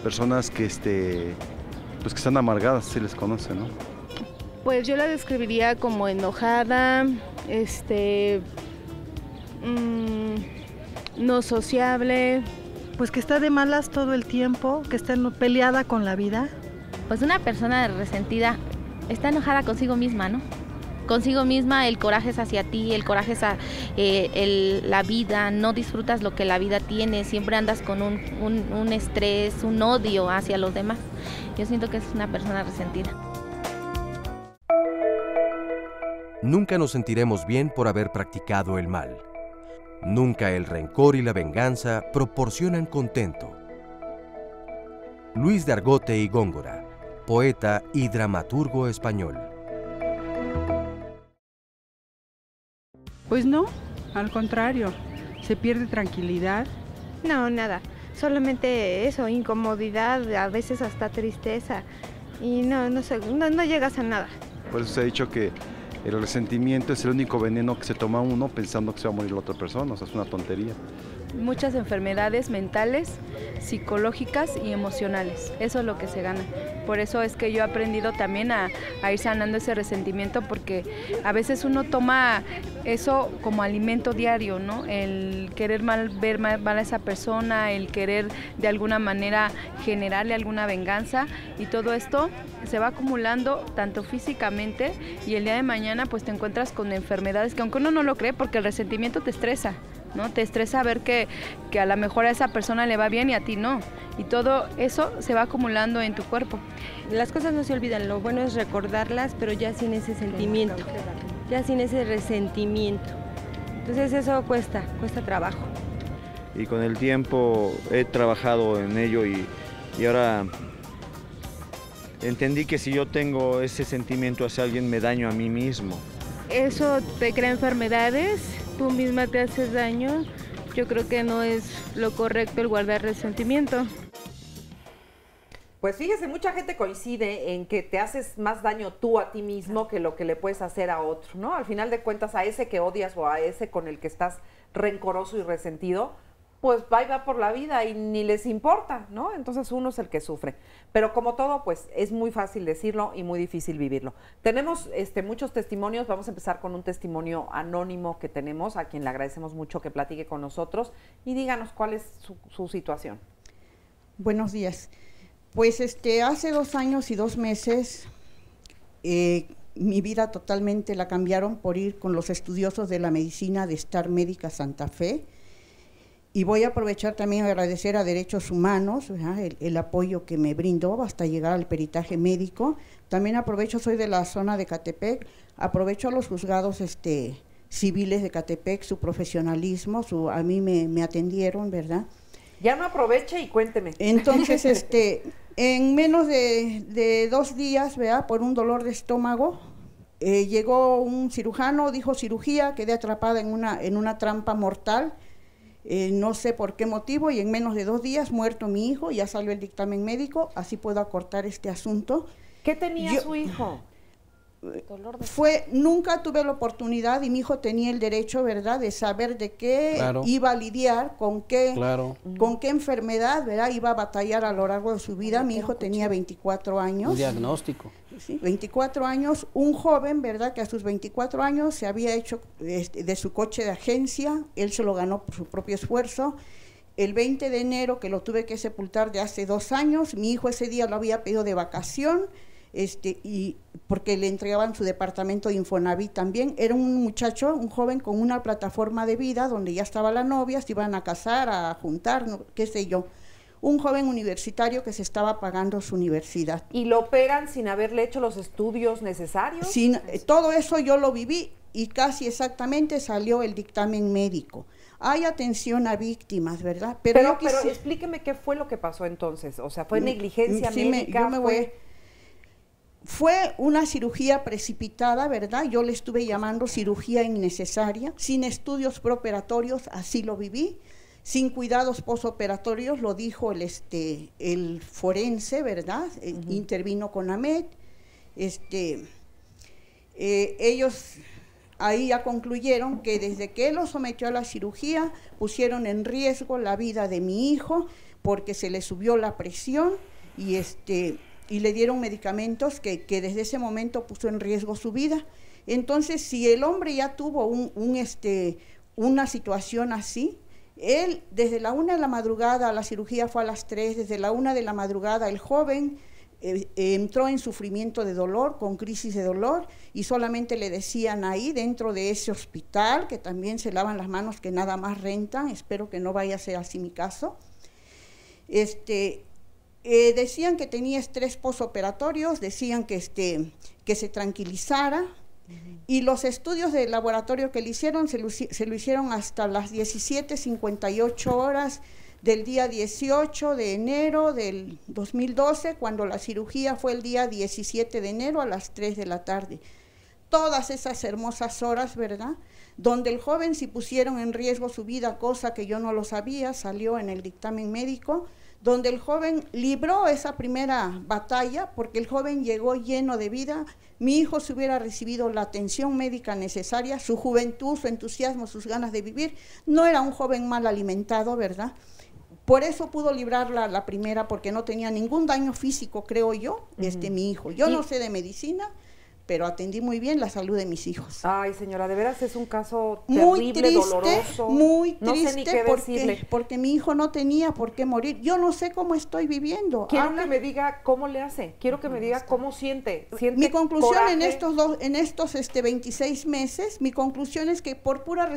personas que están amargadas, se les conoce, ¿no? Pues yo la describiría como enojada, no sociable. Pues que está de malas todo el tiempo, que está peleada con la vida. Pues una persona resentida está enojada consigo misma, ¿no? Consigo misma, el coraje es hacia ti, el coraje es a la vida, no disfrutas lo que la vida tiene, siempre andas con un estrés, un odio hacia los demás. Yo siento que es una persona resentida. Nunca nos sentiremos bien por haber practicado el mal. Nunca el rencor y la venganza proporcionan contento. Luis de Argote y Góngora, poeta y dramaturgo español. Pues no, al contrario, se pierde tranquilidad. No, nada, solamente eso, incomodidad, a veces hasta tristeza, y no llegas a nada. Por eso se ha dicho que el resentimiento es el único veneno que se toma uno pensando que se va a morir la otra persona, o sea, es una tontería. Muchas enfermedades mentales, psicológicas y emocionales, eso es lo que se gana. Por eso es que yo he aprendido también a ir sanando ese resentimiento, porque a veces uno toma eso como alimento diario, ¿no? El querer ver mal a esa persona, el querer de alguna manera generarle alguna venganza, y todo esto se va acumulando tanto físicamente, y el día de mañana pues te encuentras con enfermedades que aunque uno no lo cree, porque el resentimiento te estresa, ¿no? Te estresa ver que a lo mejor a esa persona le va bien y a ti no. Y todo eso se va acumulando en tu cuerpo. Las cosas no se olvidan, lo bueno es recordarlas, pero ya sin ese sentimiento, ya sin ese resentimiento. Entonces eso cuesta trabajo. Y con el tiempo he trabajado en ello y ahora entendí que si yo tengo ese sentimiento hacia alguien me daño a mí mismo. Eso te crea enfermedades, tú misma te haces daño. Yo creo que no es lo correcto el guardar resentimiento. Pues fíjese, mucha gente coincide en que te haces más daño tú a ti mismo que lo que le puedes hacer a otro, ¿no? Al final de cuentas, a ese que odias o a ese con el que estás rencoroso y resentido, pues va por la vida y ni les importa, ¿no? Entonces uno es el que sufre. Pero como todo, pues es muy fácil decirlo y muy difícil vivirlo. Tenemos muchos testimonios. Vamos a empezar con un testimonio anónimo que tenemos, a quien le agradecemos mucho que platique con nosotros y díganos cuál es su situación. Buenos días. Pues hace 2 años y 2 meses mi vida totalmente la cambiaron por ir con los estudiosos de la medicina de Star Médica Santa Fe. Y voy a aprovechar también a agradecer a Derechos Humanos el apoyo que me brindó hasta llegar al peritaje médico. También aprovecho, soy de la zona de Catepec, aprovecho a los juzgados civiles de Catepec, su profesionalismo, a mí me atendieron, ¿verdad? Ya no aproveche y cuénteme. Entonces, en menos de 2 días, ¿verdad? Por un dolor de estómago, llegó un cirujano, dijo cirugía, quedé atrapada en una trampa mortal. No sé por qué motivo, y en menos de 2 días muerto mi hijo, ya salió el dictamen médico, así puedo acortar este asunto. ¿Qué tenía su hijo? Nunca tuve la oportunidad, y mi hijo tenía el derecho, ¿verdad?, de saber de qué iba a lidiar, con qué enfermedad, ¿verdad?, iba a batallar a lo largo de su vida. Mi hijo tenía 24 años. Un diagnóstico. Sí, 24 años, un joven, ¿verdad?, que a sus 24 años se había hecho de su coche de agencia, él se lo ganó por su propio esfuerzo. El 20 de enero, que lo tuve que sepultar de hace 2 años, mi hijo ese día lo había pedido de vacación, y porque le entregaban su departamento de Infonavit también. Era un muchacho, un joven con una plataforma de vida donde ya estaba la novia, se iban a casar, a juntar, qué sé yo. Un joven universitario que se estaba pagando su universidad. ¿Y lo operan sin haberle hecho los estudios necesarios? Todo eso yo lo viví y casi exactamente salió el dictamen médico. Hay atención a víctimas, ¿verdad? Pero explíqueme qué fue lo que pasó entonces. O sea, ¿fue negligencia médica? Fue una cirugía precipitada, ¿verdad? Yo le estuve llamando cirugía innecesaria, sin estudios preoperatorios, así lo viví, sin cuidados postoperatorios, lo dijo el forense, ¿verdad? Intervino con AMED. Ellos ahí ya concluyeron que desde que él lo sometió a la cirugía, pusieron en riesgo la vida de mi hijo, porque se le subió la presión y le dieron medicamentos que desde ese momento puso en riesgo su vida. Entonces, si el hombre ya tuvo una situación así, él desde la 1 de la madrugada, la cirugía fue a las 3, desde la 1 de la madrugada el joven entró en sufrimiento de dolor, con crisis de dolor, y solamente le decían ahí dentro de ese hospital, que también se lavan las manos, que nada más rentan, espero que no vaya a ser así mi caso, decían que tenía estrés postoperatorios, decían que se tranquilizara, y los estudios de laboratorio que le hicieron se lo hicieron hasta las 17:58 horas del día 18 de enero del 2012, cuando la cirugía fue el día 17 de enero a las 3 de la tarde. Todas esas hermosas horas, ¿verdad?, donde el joven sí pusieron en riesgo su vida, cosa que yo no lo sabía, salió en el dictamen médico, donde el joven libró esa primera batalla, porque el joven llegó lleno de vida. Mi hijo se hubiera recibido la atención médica necesaria, su juventud, su entusiasmo, sus ganas de vivir. No era un joven mal alimentado, ¿verdad? Por eso pudo librar la primera, porque no tenía ningún daño físico, creo yo, mi hijo. Yo no sé de medicina, pero atendí muy bien la salud de mis hijos. Ay, señora, de veras es un caso terrible, doloroso. Muy triste, no sé ni qué decirle. Porque mi hijo no tenía por qué morir. Yo no sé cómo estoy viviendo. Quiero que me diga cómo le hace. Quiero que me diga cómo siente. Mi conclusión coraje. en estos 26 meses, mi conclusión es que por pura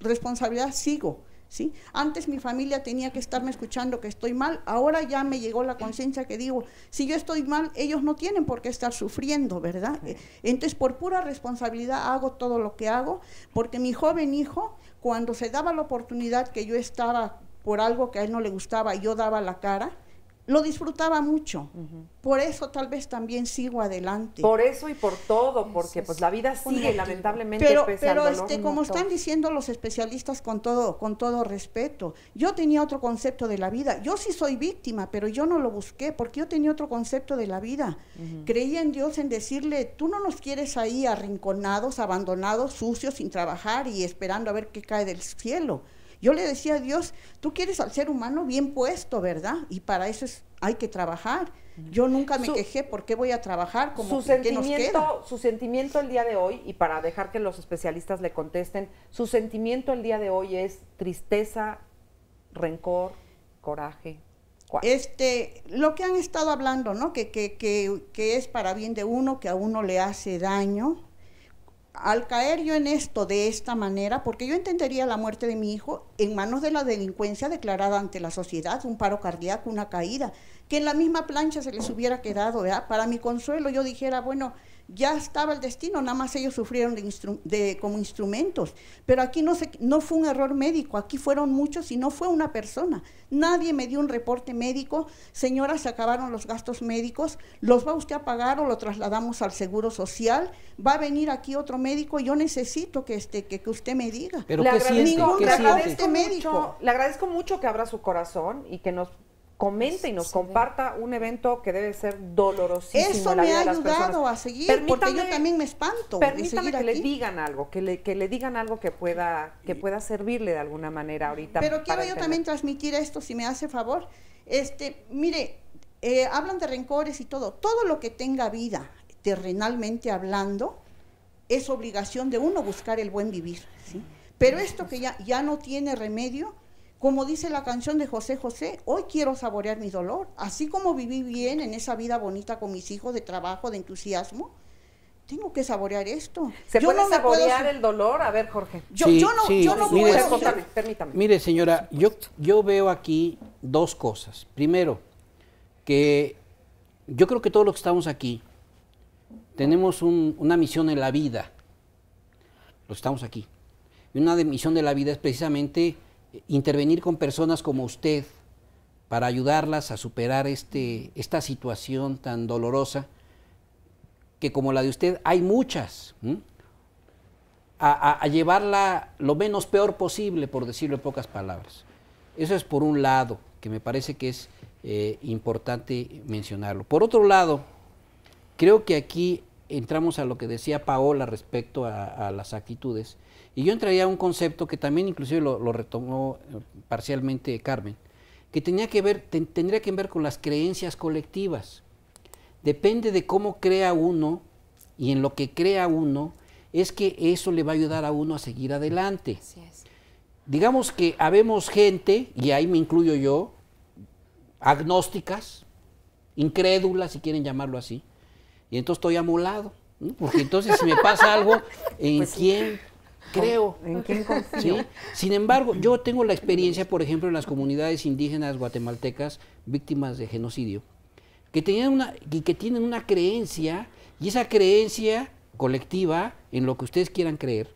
responsabilidad sigo. ¿Sí? Antes mi familia tenía que estarme escuchando que estoy mal, ahora ya me llegó la conciencia que digo, si yo estoy mal, ellos no tienen por qué estar sufriendo, ¿verdad? Entonces, por pura responsabilidad hago todo lo que hago, porque mi joven hijo, cuando se daba la oportunidad que yo estaba por algo que a él no le gustaba, yo daba la cara, lo disfrutaba mucho. Por eso tal vez también sigo adelante. Por eso y por todo, porque pues la vida sigue lamentablemente. Pero pese al dolor, como están diciendo los especialistas con todo respeto, yo tenía otro concepto de la vida. Yo sí soy víctima, pero yo no lo busqué, porque yo tenía otro concepto de la vida. Creía en Dios, en decirle, tú no nos quieres ahí arrinconados, abandonados, sucios, sin trabajar y esperando a ver qué cae del cielo. Yo le decía a Dios, tú quieres al ser humano bien puesto, ¿verdad? Y para eso hay que trabajar. Yo nunca me quejé, ¿por qué voy a trabajar? Como ¿qué nos queda? Su sentimiento el día de hoy, y para dejar que los especialistas le contesten, su sentimiento el día de hoy es tristeza, rencor, coraje. ¿Cuál? Lo que han estado hablando, ¿no? Que es para bien de uno, que a uno le hace daño. Al caer yo en esto de esta manera, porque yo entendería la muerte de mi hijo en manos de la delincuencia declarada ante la sociedad, un paro cardíaco, una caída, que en la misma plancha se les hubiera quedado, ¿verdad? Para mi consuelo yo dijera, bueno, ya estaba el destino, nada más ellos sufrieron como instrumentos, pero aquí no fue un error médico, aquí fueron muchos y no fue una persona. Nadie me dio un reporte médico, señora, se acabaron los gastos médicos, ¿los va usted a pagar o lo trasladamos al Seguro Social? ¿Va a venir aquí otro médico? Yo necesito que usted me diga. ¿Pero qué siente? Le agradezco mucho que abra su corazón y que nos comente y nos comparta un evento que debe ser dolorosísimo. Eso me ha ayudado a seguir, porque yo también me espanto. Permítame que le digan algo, que le digan algo que pueda servirle de alguna manera ahorita. Pero quiero yo también transmitir esto, si me hace favor. Mire, hablan de rencores y todo lo que tenga vida, terrenalmente hablando, es obligación de uno buscar el buen vivir, ¿sí? Pero esto que ya no tiene remedio, como dice la canción de José José, hoy quiero saborear mi dolor. Así como viví bien en esa vida bonita con mis hijos de trabajo, de entusiasmo, tengo que saborear esto. ¿Se puede saborear el dolor? A ver, Jorge. Yo no puedo. Permítame. Mire, señora, yo veo aquí dos cosas. Primero, que yo creo que todos los que estamos aquí tenemos una misión en la vida. Los que estamos aquí. Y una misión de la vida es precisamente intervenir con personas como usted para ayudarlas a superar esta situación tan dolorosa, que como la de usted hay muchas, a llevarla lo menos peor posible, por decirlo en pocas palabras. Eso es por un lado, que me parece que es importante mencionarlo. Por otro lado, creo que aquí entramos a lo que decía Paola respecto a las actitudes. Y yo entraría a un concepto que también inclusive lo retomó parcialmente Carmen, que tendría que ver con las creencias colectivas. Depende de cómo crea uno y en lo que crea uno, es que eso le va a ayudar a uno a seguir adelante. Así es. Digamos que habemos gente, y ahí me incluyo yo, agnósticas, incrédulas, si quieren llamarlo así, y entonces estoy amolado, ¿no? Porque entonces si me pasa algo, ¿en quién creo? ¿En quién confío? ¿Sí? Sin embargo, yo tengo la experiencia, por ejemplo, en las comunidades indígenas guatemaltecas víctimas de genocidio, que tienen una creencia, y esa creencia colectiva, en lo que ustedes quieran creer,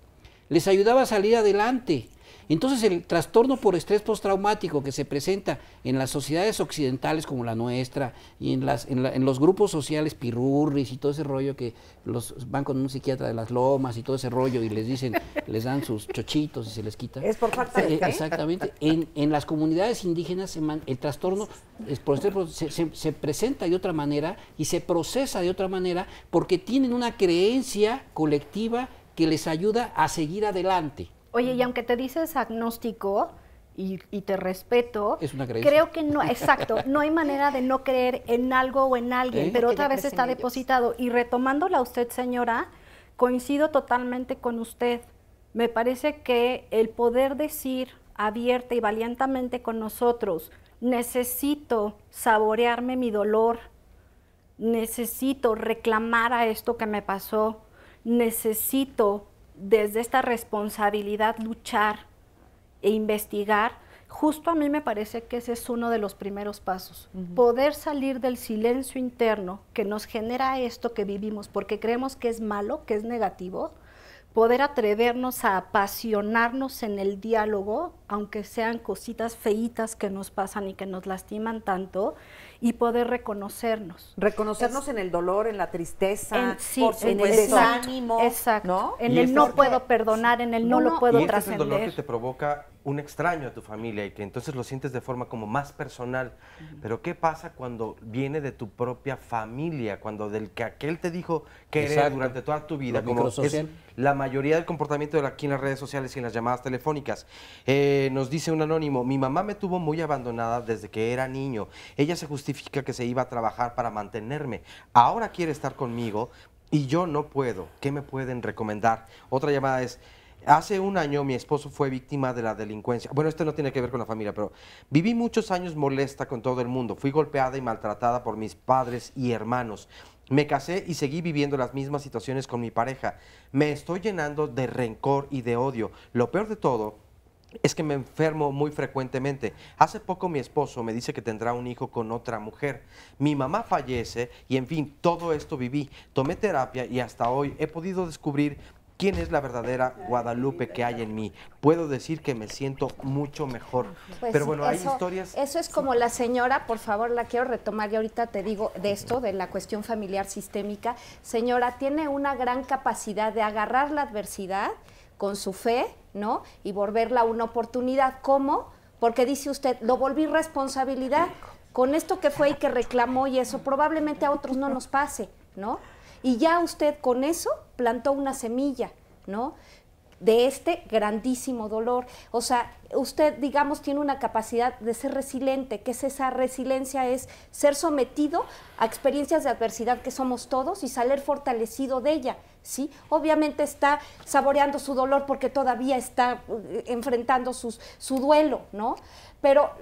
les ayudaba a salir adelante. Entonces el trastorno por estrés postraumático que se presenta en las sociedades occidentales como la nuestra y en los grupos sociales pirurris y todo ese rollo que van con un psiquiatra de las lomas y todo ese rollo y les dan sus chochitos y se les quita. Es por falta de exactamente. En las comunidades indígenas el trastorno por estrés se presenta de otra manera y se procesa de otra manera porque tienen una creencia colectiva que les ayuda a seguir adelante. Oye, y aunque te dices agnóstico y te respeto, es una creencia. Creo que no, exacto, no hay manera de no creer en algo o en alguien, pero otra vez está depositado. Y retomándola a usted, señora, coincido totalmente con usted. Me parece que el poder decir abierta y valientemente con nosotros, necesito saborearme mi dolor, necesito reclamar a esto que me pasó, necesito desde esta responsabilidad luchar e investigar, justo a mí me parece que ese es uno de los primeros pasos. Poder salir del silencio interno que nos genera esto que vivimos, porque creemos que es malo, que es negativo, poder atrevernos a apasionarnos en el diálogo, aunque sean cositas feitas que nos pasan y que nos lastiman tanto, y poder reconocernos. Reconocernos en el dolor, en la tristeza, en el desánimo. Exacto. ¿No? En el no puedo perdonar, en el no lo puedo trascender. Es el dolor que te provoca un extraño a tu familia y que entonces lo sientes de forma como más personal. Pero ¿qué pasa cuando viene de tu propia familia? Cuando del que aquel te dijo que eres durante toda tu vida, como es la mayoría del comportamiento de aquí en las redes sociales y en las llamadas telefónicas. Nos dice un anónimo: mi mamá me tuvo muy abandonada desde que era niño. Ella se justifica que se iba a trabajar para mantenerme. Ahora quiere estar conmigo y yo no puedo. ¿Qué me pueden recomendar? Otra llamada es: hace un año mi esposo fue víctima de la delincuencia. Bueno, esto no tiene que ver con la familia, pero viví muchos años molesta con todo el mundo. Fui golpeada y maltratada por mis padres y hermanos. Me casé y seguí viviendo las mismas situaciones con mi pareja. Me estoy llenando de rencor y de odio. Lo peor de todo es que me enfermo muy frecuentemente. Hace poco mi esposo me dice que tendrá un hijo con otra mujer. Mi mamá fallece y, en fin, todo esto viví. Tomé terapia y hasta hoy he podido descubrir quién es la verdadera Guadalupe que hay en mí. Puedo decir que me siento mucho mejor. Pues pero bueno, eso, hay historias... Eso es como la señora, por favor, la quiero retomar y ahorita te digo de esto, de la cuestión familiar sistémica. Señora, tiene una gran capacidad de agarrar la adversidad con su fe, ¿no? Y volverla una oportunidad. ¿Cómo? Porque dice usted, lo volví responsabilidad. Con esto que fue y que reclamó y eso, probablemente a otros no nos pase, ¿no? Y ya usted con eso plantó una semilla, ¿no? De este grandísimo dolor. O sea, usted, digamos, tiene una capacidad de ser resiliente. ¿Qué es esa resiliencia? Es ser sometido a experiencias de adversidad que somos todos y salir fortalecido de ella, ¿sí? Obviamente está saboreando su dolor porque todavía está enfrentando su duelo, ¿no? Pero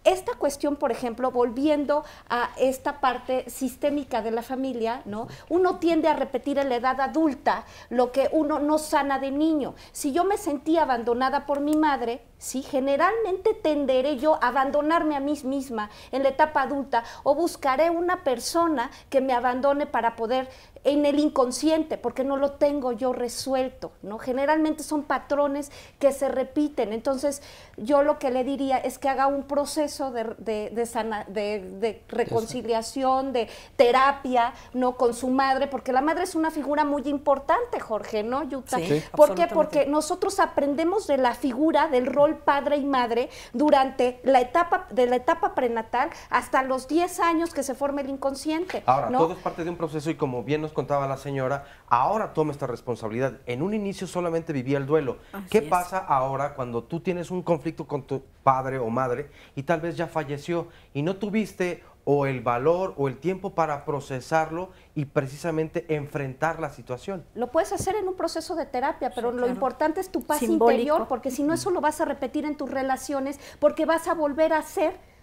esta cuestión, por ejemplo, volviendo a esta parte sistémica de la familia, ¿no? Uno tiende a repetir en la edad adulta lo que uno no sana de niño. Si yo me sentía abandonada por mi madre, ¿sí? Generalmente tenderé yo a abandonarme a mí misma en la etapa adulta o buscaré una persona que me abandone para poder en el inconsciente, porque no lo tengo yo resuelto, ¿no? Generalmente son patrones que se repiten. Entonces, yo lo que le diría es que haga un proceso de reconciliación, de terapia, ¿no? Con su madre, porque la madre es una figura muy importante, Jorge, ¿no, Yuta? Sí, ¿Por qué? Porque nosotros aprendemos de la figura del rol padre y madre durante la etapa prenatal hasta los 10 años que se forma el inconsciente. Ahora, ¿no? todo es parte de un proceso y como bien nos contaba la señora, ahora toma esta responsabilidad. En un inicio solamente vivía el duelo. ¿Qué pasa ahora cuando tú tienes un conflicto con tu padre o madre y tal vez ya falleció y no tuviste o el valor o el tiempo para procesarlo y precisamente enfrentar la situación? Lo puedes hacer en un proceso de terapia, pero lo importante es tu paz Simbólico. interior, porque si no eso lo vas a repetir en tus relaciones, porque vas a volver a hacer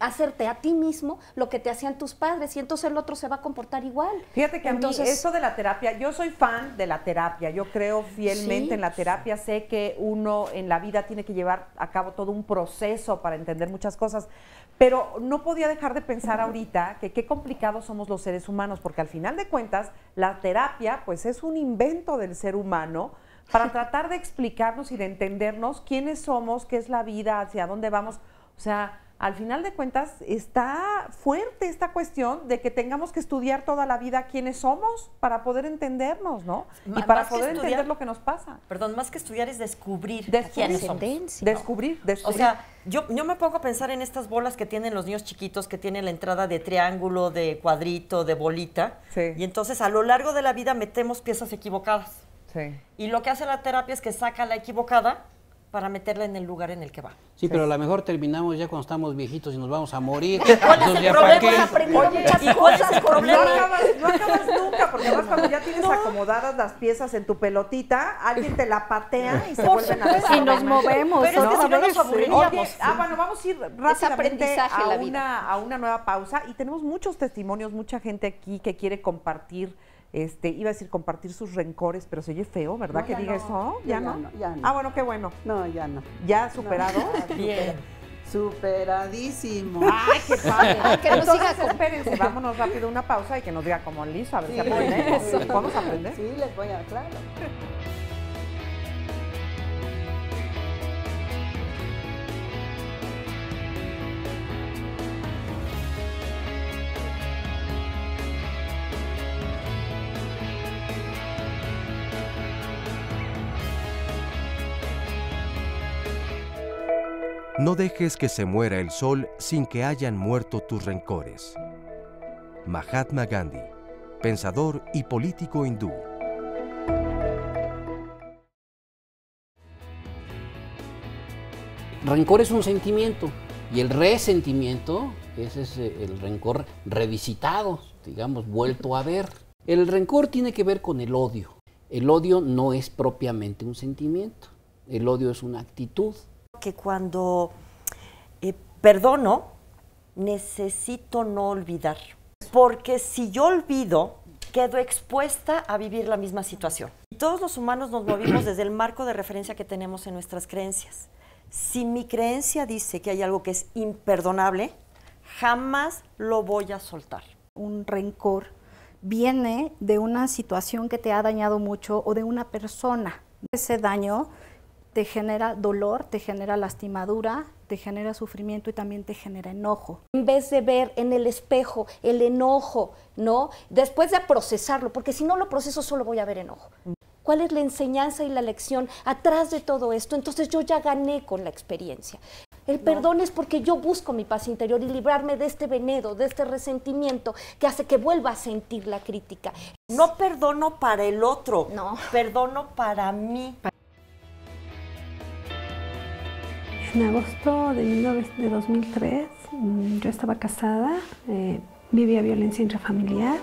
hacerte a ti mismo lo que te hacían tus padres y entonces el otro se va a comportar igual. Fíjate que entonces, a mí esto de la terapia, yo soy fan de la terapia, yo creo fielmente en la terapia, sé que uno en la vida tiene que llevar a cabo todo un proceso para entender muchas cosas, pero no podía dejar de pensar ahorita que qué complicados somos los seres humanos, porque al final de cuentas la terapia pues es un invento del ser humano para tratar de explicarnos y de entendernos quiénes somos, qué es la vida, hacia dónde vamos, o sea, al final de cuentas está fuerte esta cuestión de que tengamos que estudiar toda la vida quiénes somos para poder entendernos, ¿no? Y para poder entender lo que nos pasa. Perdón, más que estudiar es descubrir quiénes somos. Descubrir. O sea, yo me pongo a pensar en estas bolas que tienen los niños chiquitos, que tienen la entrada de triángulo, de cuadrito, de bolita. Sí. Y entonces a lo largo de la vida metemos piezas equivocadas. Sí. Y lo que hace la terapia es que saca la equivocada para meterla en el lugar en el que va. Sí, pero a lo mejor terminamos ya cuando estamos viejitos y nos vamos a morir. ¿Cuál es el problema? ¿Y cuál es el problema? No acabas nunca, porque además cuando ya tienes acomodadas las piezas en tu pelotita, alguien te la patea y se vuelven a desarmar. Y nos movemos. Pero es que si no nos aburriríamos. Oye, bueno, vamos a ir rápidamente a una nueva pausa y tenemos muchos testimonios, mucha gente aquí que quiere compartir. Iba a decir compartir sus rencores, pero se oye feo, ¿verdad? No, que diga eso. ¿Ya no? Ya no. Ah, bueno, qué bueno. No, ya no. ¿Ya superado? No, bien. Superadísimo. ¡Ay, qué padre! Que nos Entonces, siga espérense, vámonos rápido a una pausa y que nos diga como listo, a ver si aprendemos. Eso. ¿Vamos a aprender? Sí, les voy a, claro. No dejes que se muera el sol sin que hayan muerto tus rencores. Mahatma Gandhi, pensador y político hindú. Rencor es un sentimiento y el resentimiento es el rencor revisitado, digamos, vuelto a ver. El rencor tiene que ver con el odio. El odio no es propiamente un sentimiento, el odio es una actitud. Que cuando perdono, necesito no olvidar. Porque si yo olvido, quedo expuesta a vivir la misma situación. Todos los humanos nos movimos desde el marco de referencia que tenemos en nuestras creencias. Si mi creencia dice que hay algo que es imperdonable, jamás lo voy a soltar. Un rencor viene de una situación que te ha dañado mucho o de una persona. Ese daño te genera dolor, te genera lastimadura, te genera sufrimiento y también te genera enojo. En vez de ver en el espejo el enojo, ¿no? Después de procesarlo, porque si no lo proceso solo voy a ver enojo. ¿Cuál es la enseñanza y la lección atrás de todo esto? Entonces yo ya gané con la experiencia. El perdón es porque yo busco mi paz interior y librarme de este veneno, de este resentimiento que hace que vuelva a sentir la crítica. No perdono para el otro, no. Perdono para mí. En agosto de 2003, yo estaba casada, vivía violencia intrafamiliar.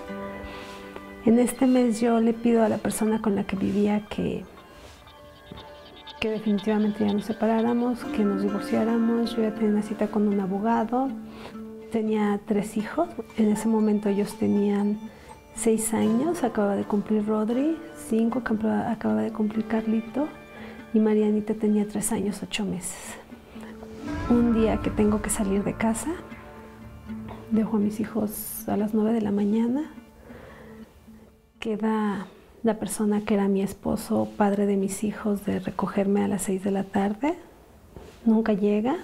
En este mes yo le pido a la persona con la que vivía que definitivamente ya nos separáramos, que nos divorciáramos. Yo ya tenía una cita con un abogado, tenía 3 hijos. En ese momento ellos tenían 6 años, acababa de cumplir Rodri, 5, acababa de cumplir Carlito, y Marianita tenía 3 años, 8 meses. Un día que tengo que salir de casa, dejo a mis hijos a las 9 de la mañana, queda la persona que era mi esposo, padre de mis hijos, de recogerme a las 6 de la tarde. Nunca llega.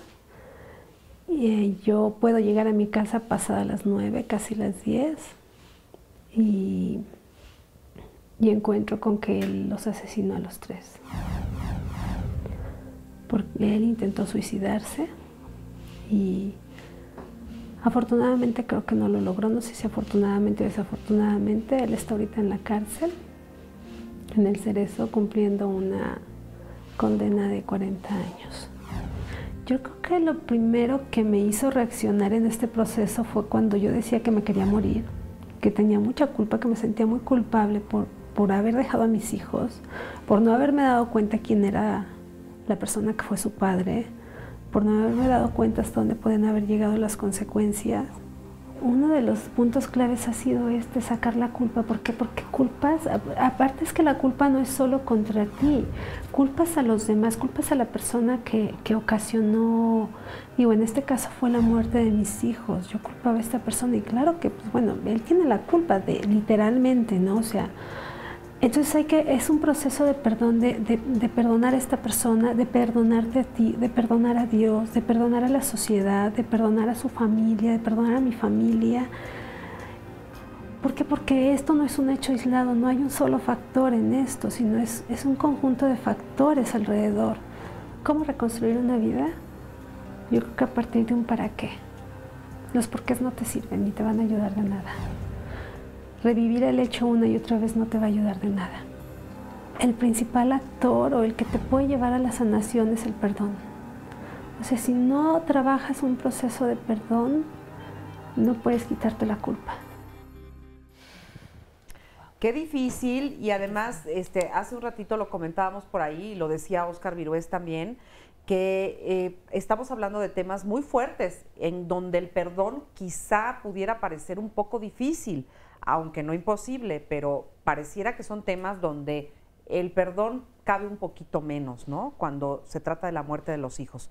Y yo puedo llegar a mi casa pasada las 9, casi las 10. Y encuentro con que él los asesinó a los 3. Porque él intentó suicidarse y afortunadamente creo que no lo logró, no sé si afortunadamente o desafortunadamente. Él está ahorita en la cárcel, en el Cerezo, cumpliendo una condena de 40 años. Yo creo que lo primero que me hizo reaccionar en este proceso fue cuando yo decía que me quería morir, que tenía mucha culpa, que me sentía muy culpable por haber dejado a mis hijos, por no haberme dado cuenta quién era la persona que fue su padre, por no haberme dado cuenta hasta dónde pueden haber llegado las consecuencias. Uno de los puntos claves ha sido sacar la culpa. ¿Por qué? Porque culpas, aparte es que la culpa no es solo contra ti, culpas a los demás, culpas a la persona que ocasionó, digo, en este caso fue la muerte de mis hijos. Yo culpaba a esta persona y claro que, pues bueno, él tiene la culpa, literalmente, ¿no? O sea, entonces es un proceso de perdón, de perdonar a esta persona, de perdonarte a ti, de perdonar a Dios, de perdonar a la sociedad, de perdonar a su familia, de perdonar a mi familia. ¿Por qué? Porque esto no es un hecho aislado, no hay un solo factor en esto, sino es un conjunto de factores alrededor. ¿Cómo reconstruir una vida? Yo creo que a partir de un para qué. Los porqués no te sirven ni te van a ayudar de nada. Revivir el hecho una y otra vez no te va a ayudar de nada. El principal actor o el que te puede llevar a la sanación es el perdón. O sea, si no trabajas un proceso de perdón, no puedes quitarte la culpa. Qué difícil, y además hace un ratito lo comentábamos por ahí, y lo decía Óscar Virués también, que estamos hablando de temas muy fuertes, en donde el perdón quizá pudiera parecer un poco difícil, aunque no imposible, pero pareciera que son temas donde el perdón cabe un poquito menos, ¿no? Cuando se trata de la muerte de los hijos.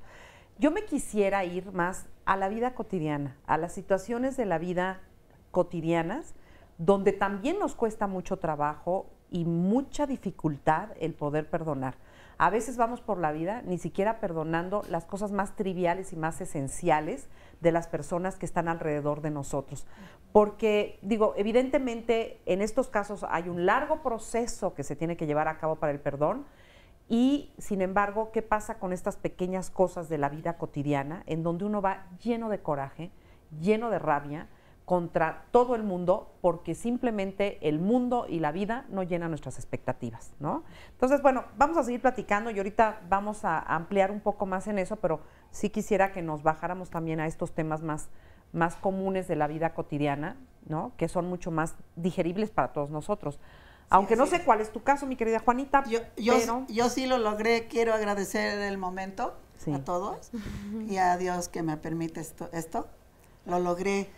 Yo me quisiera ir más a la vida cotidiana, a las situaciones de la vida cotidianas, donde también nos cuesta mucho trabajo y mucha dificultad el poder perdonar. A veces vamos por la vida ni siquiera perdonando las cosas más triviales y más esenciales de las personas que están alrededor de nosotros. Porque, digo, evidentemente en estos casos hay un largo proceso que se tiene que llevar a cabo para el perdón Y, sin embargo, ¿qué pasa con estas pequeñas cosas de la vida cotidiana en donde uno va lleno de coraje, lleno de rabia contra todo el mundo porque simplemente el mundo y la vida no llenan nuestras expectativas, ¿no? Entonces, bueno, vamos a seguir platicando y ahorita vamos a ampliar un poco más en eso, pero sí quisiera que nos bajáramos también a estos temas más comunes de la vida cotidiana, ¿no? Que son mucho más digeribles para todos nosotros. Aunque no sé cuál es tu caso, mi querida Juanita. Yo sí lo logré, quiero agradecer el momento a todos y a Dios que me permite esto. Lo logré.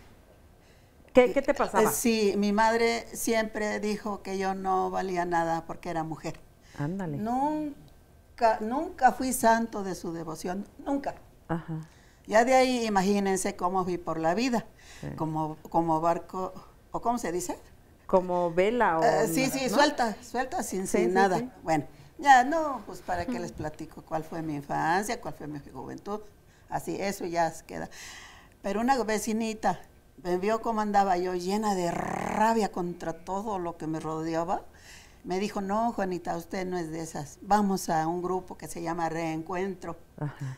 ¿Qué te pasaba? Sí, mi madre siempre dijo que yo no valía nada porque era mujer. Ándale. Nunca fui santo de su devoción, nunca. Ajá. Ya de ahí imagínense cómo fui por la vida, como barco, ¿o cómo se dice? Como vela o... sí, ¿no? suelta sin nada. Sí. Bueno, ya no, pues para qué les platico cuál fue mi infancia, cuál fue mi juventud, así, eso ya queda. Pero una vecinita me vio cómo andaba yo llena de rabia contra todo lo que me rodeaba. Me dijo, no, Juanita, usted no es de esas. Vamos a un grupo que se llama Reencuentro,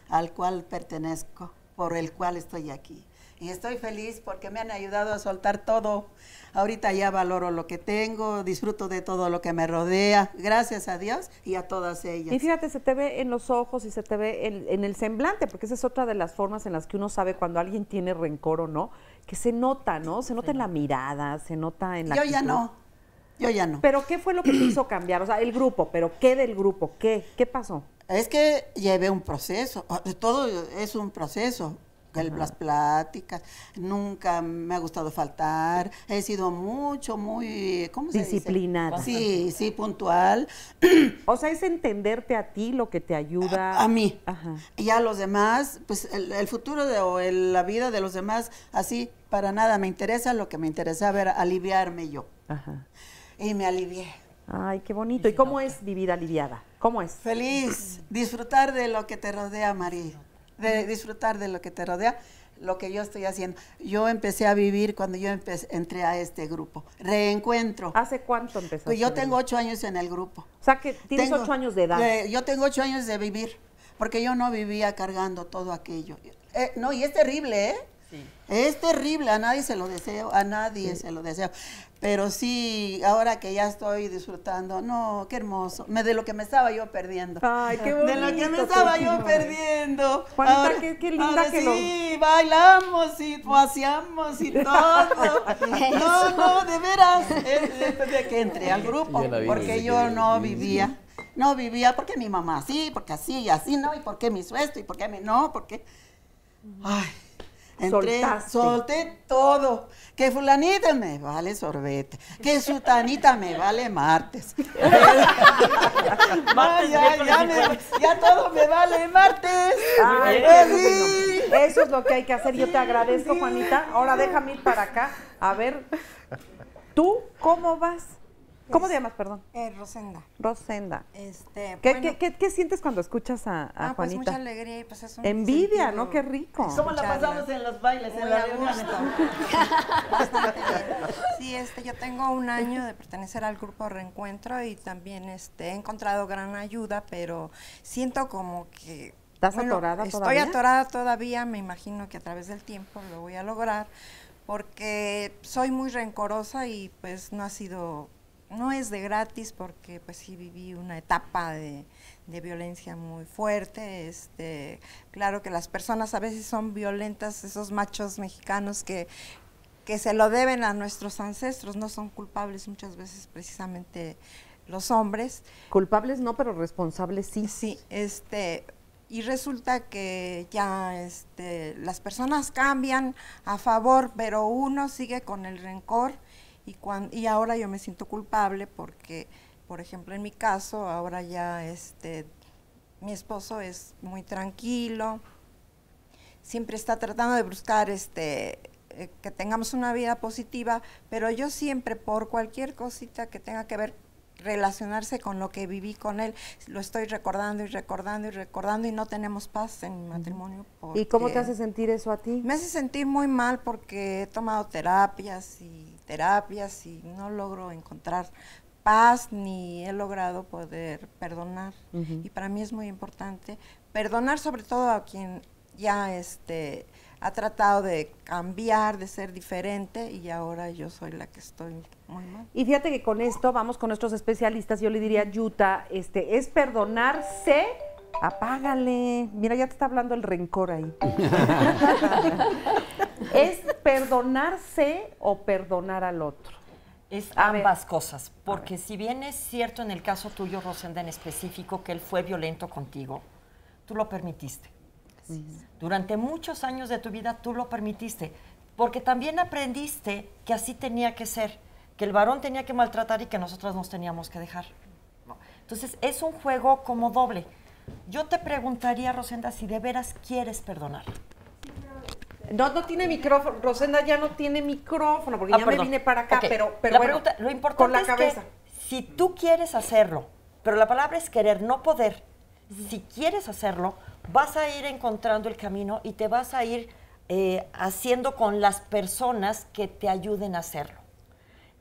al cual pertenezco, por el cual estoy aquí. Y estoy feliz porque me han ayudado a soltar todo. Ahorita ya valoro lo que tengo, disfruto de todo lo que me rodea, gracias a Dios y a todas ellas. Y fíjate, se te ve en los ojos y se te ve en el semblante, porque esa es otra de las formas en las que uno sabe cuando alguien tiene rencor o no, que se nota, ¿no? Se nota en la mirada, se nota en la actitud. Yo ya no. ¿Pero qué fue lo que te hizo cambiar? O sea, el grupo, ¿pero qué del grupo? ¿Qué pasó? Es que llevé un proceso, todo es un proceso. Las pláticas, nunca me ha gustado faltar, he sido muy, ¿cómo se dice? Disciplinada. Sí, puntual. O sea, es entenderte a ti lo que te ayuda. A mí. Ajá. Y a los demás, pues el futuro o la vida de los demás, así, para nada me interesa, lo que me interesaba era aliviarme yo. Ajá. Y me alivié. Ay, qué bonito. ¿Y cómo es vivir aliviada? ¿Cómo es? Feliz, disfrutar de lo que te rodea, María. De disfrutar de lo que te rodea, lo que yo estoy haciendo. Yo empecé a vivir cuando yo entré a este grupo. Reencuentro. ¿Hace cuánto empezaste? Pues yo tengo 8 años en el grupo. O sea, que tienes 8 años de edad. Yo tengo 8 años de vivir, porque yo no vivía cargando todo aquello. No, y es terrible, ¿eh? Sí. Es terrible, a nadie se lo deseo, se lo deseo. Pero sí, ahora que ya estoy disfrutando, no, qué hermoso, de lo que me estaba yo perdiendo. Ay, qué bonito. De lo que me estaba yo perdiendo. Juanita, ahora, qué linda ahora que sí, bailamos y paseamos y todo. No, de veras, después de que entré al grupo, porque yo no vivía. No vivía porque mi mamá sí, porque así y así, no, y porque mi suestro, y porque porque... Ay. Solté todo. Que fulanita me vale sorbete, que sutanita me vale martes. Ya todo me vale martes. Sí. Eso es lo que hay que hacer. Yo te agradezco, Juanita. Ahora déjame ir para acá. A ver, ¿tú cómo vas? ¿Cómo te llamas, perdón? Rosenda. Rosenda. Bueno, ¿Qué sientes cuando escuchas a Juanita? Pues mucha alegría y pues es un envidia, ¿no? Qué rico. ¿Cómo la pasamos en los bailes, en la reunión? Bastante bien. Sí, yo tengo 1 año de pertenecer al grupo Reencuentro y también he encontrado gran ayuda, pero siento como que... ¿Estás atorada todavía? Estoy atorada todavía, me imagino que a través del tiempo lo voy a lograr, porque soy muy rencorosa y pues no es de gratis porque pues sí viví una etapa de violencia muy fuerte. Claro que las personas a veces son violentas, esos machos mexicanos que se lo deben a nuestros ancestros, no son culpables muchas veces precisamente los hombres. Culpables no, pero responsables sí. Sí, y resulta que ya las personas cambian a favor, pero uno sigue con el rencor. Y ahora yo me siento culpable porque, por ejemplo, en mi caso, ahora ya mi esposo es muy tranquilo, siempre está tratando de buscar que tengamos una vida positiva, pero yo siempre, por cualquier cosita que tenga que ver, relacionarse con lo que viví con él, lo estoy recordando y no tenemos paz en mi matrimonio. ¿Y cómo te hace sentir eso a ti? Me hace sentir muy mal porque he tomado terapias y no logro encontrar paz ni he logrado poder perdonar. Y para mí es muy importante perdonar, sobre todo a quien ya ha tratado de cambiar, de ser diferente, y ahora yo soy la que estoy muy mal. Y fíjate que con esto vamos con nuestros especialistas. Yo le diría, Yuta, es perdonarse. Apágale, mira, ya te está hablando el rencor ahí. ¿Es perdonarse o perdonar al otro? Es ambas cosas, porque si bien es cierto en el caso tuyo, Rosenda, en específico, que él fue violento contigo, tú lo permitiste. Durante muchos años de tu vida tú lo permitiste, porque también aprendiste que así tenía que ser, que el varón tenía que maltratar y que nosotras nos teníamos que dejar. Entonces es un juego como doble. Yo te preguntaría, Rosenda, si de veras quieres perdonar. No tiene micrófono, Rosenda ya no tiene micrófono, porque ya me vine para acá, pero la bueno, pregunta, lo importante con la es cabeza. que si tú quieres hacerlo, pero la palabra es querer, no poder, si quieres hacerlo, vas a ir encontrando el camino y te vas a ir haciendo con las personas que te ayuden a hacerlo.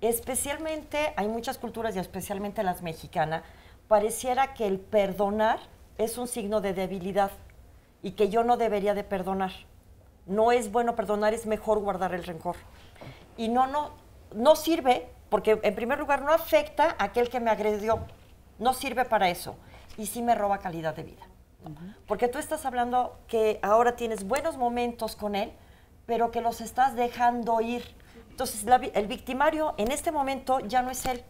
Especialmente, hay muchas culturas y especialmente las mexicanas, pareciera que el perdonar es un signo de debilidad y que yo no debería de perdonar. No es bueno perdonar, es mejor guardar el rencor. Y no sirve, porque en primer lugar no afecta a aquel que me agredió. No sirve para eso. Y sí me roba calidad de vida. Porque tú estás hablando que ahora tienes buenos momentos con él, pero que los estás dejando ir. Entonces el victimario en este momento ya no es él,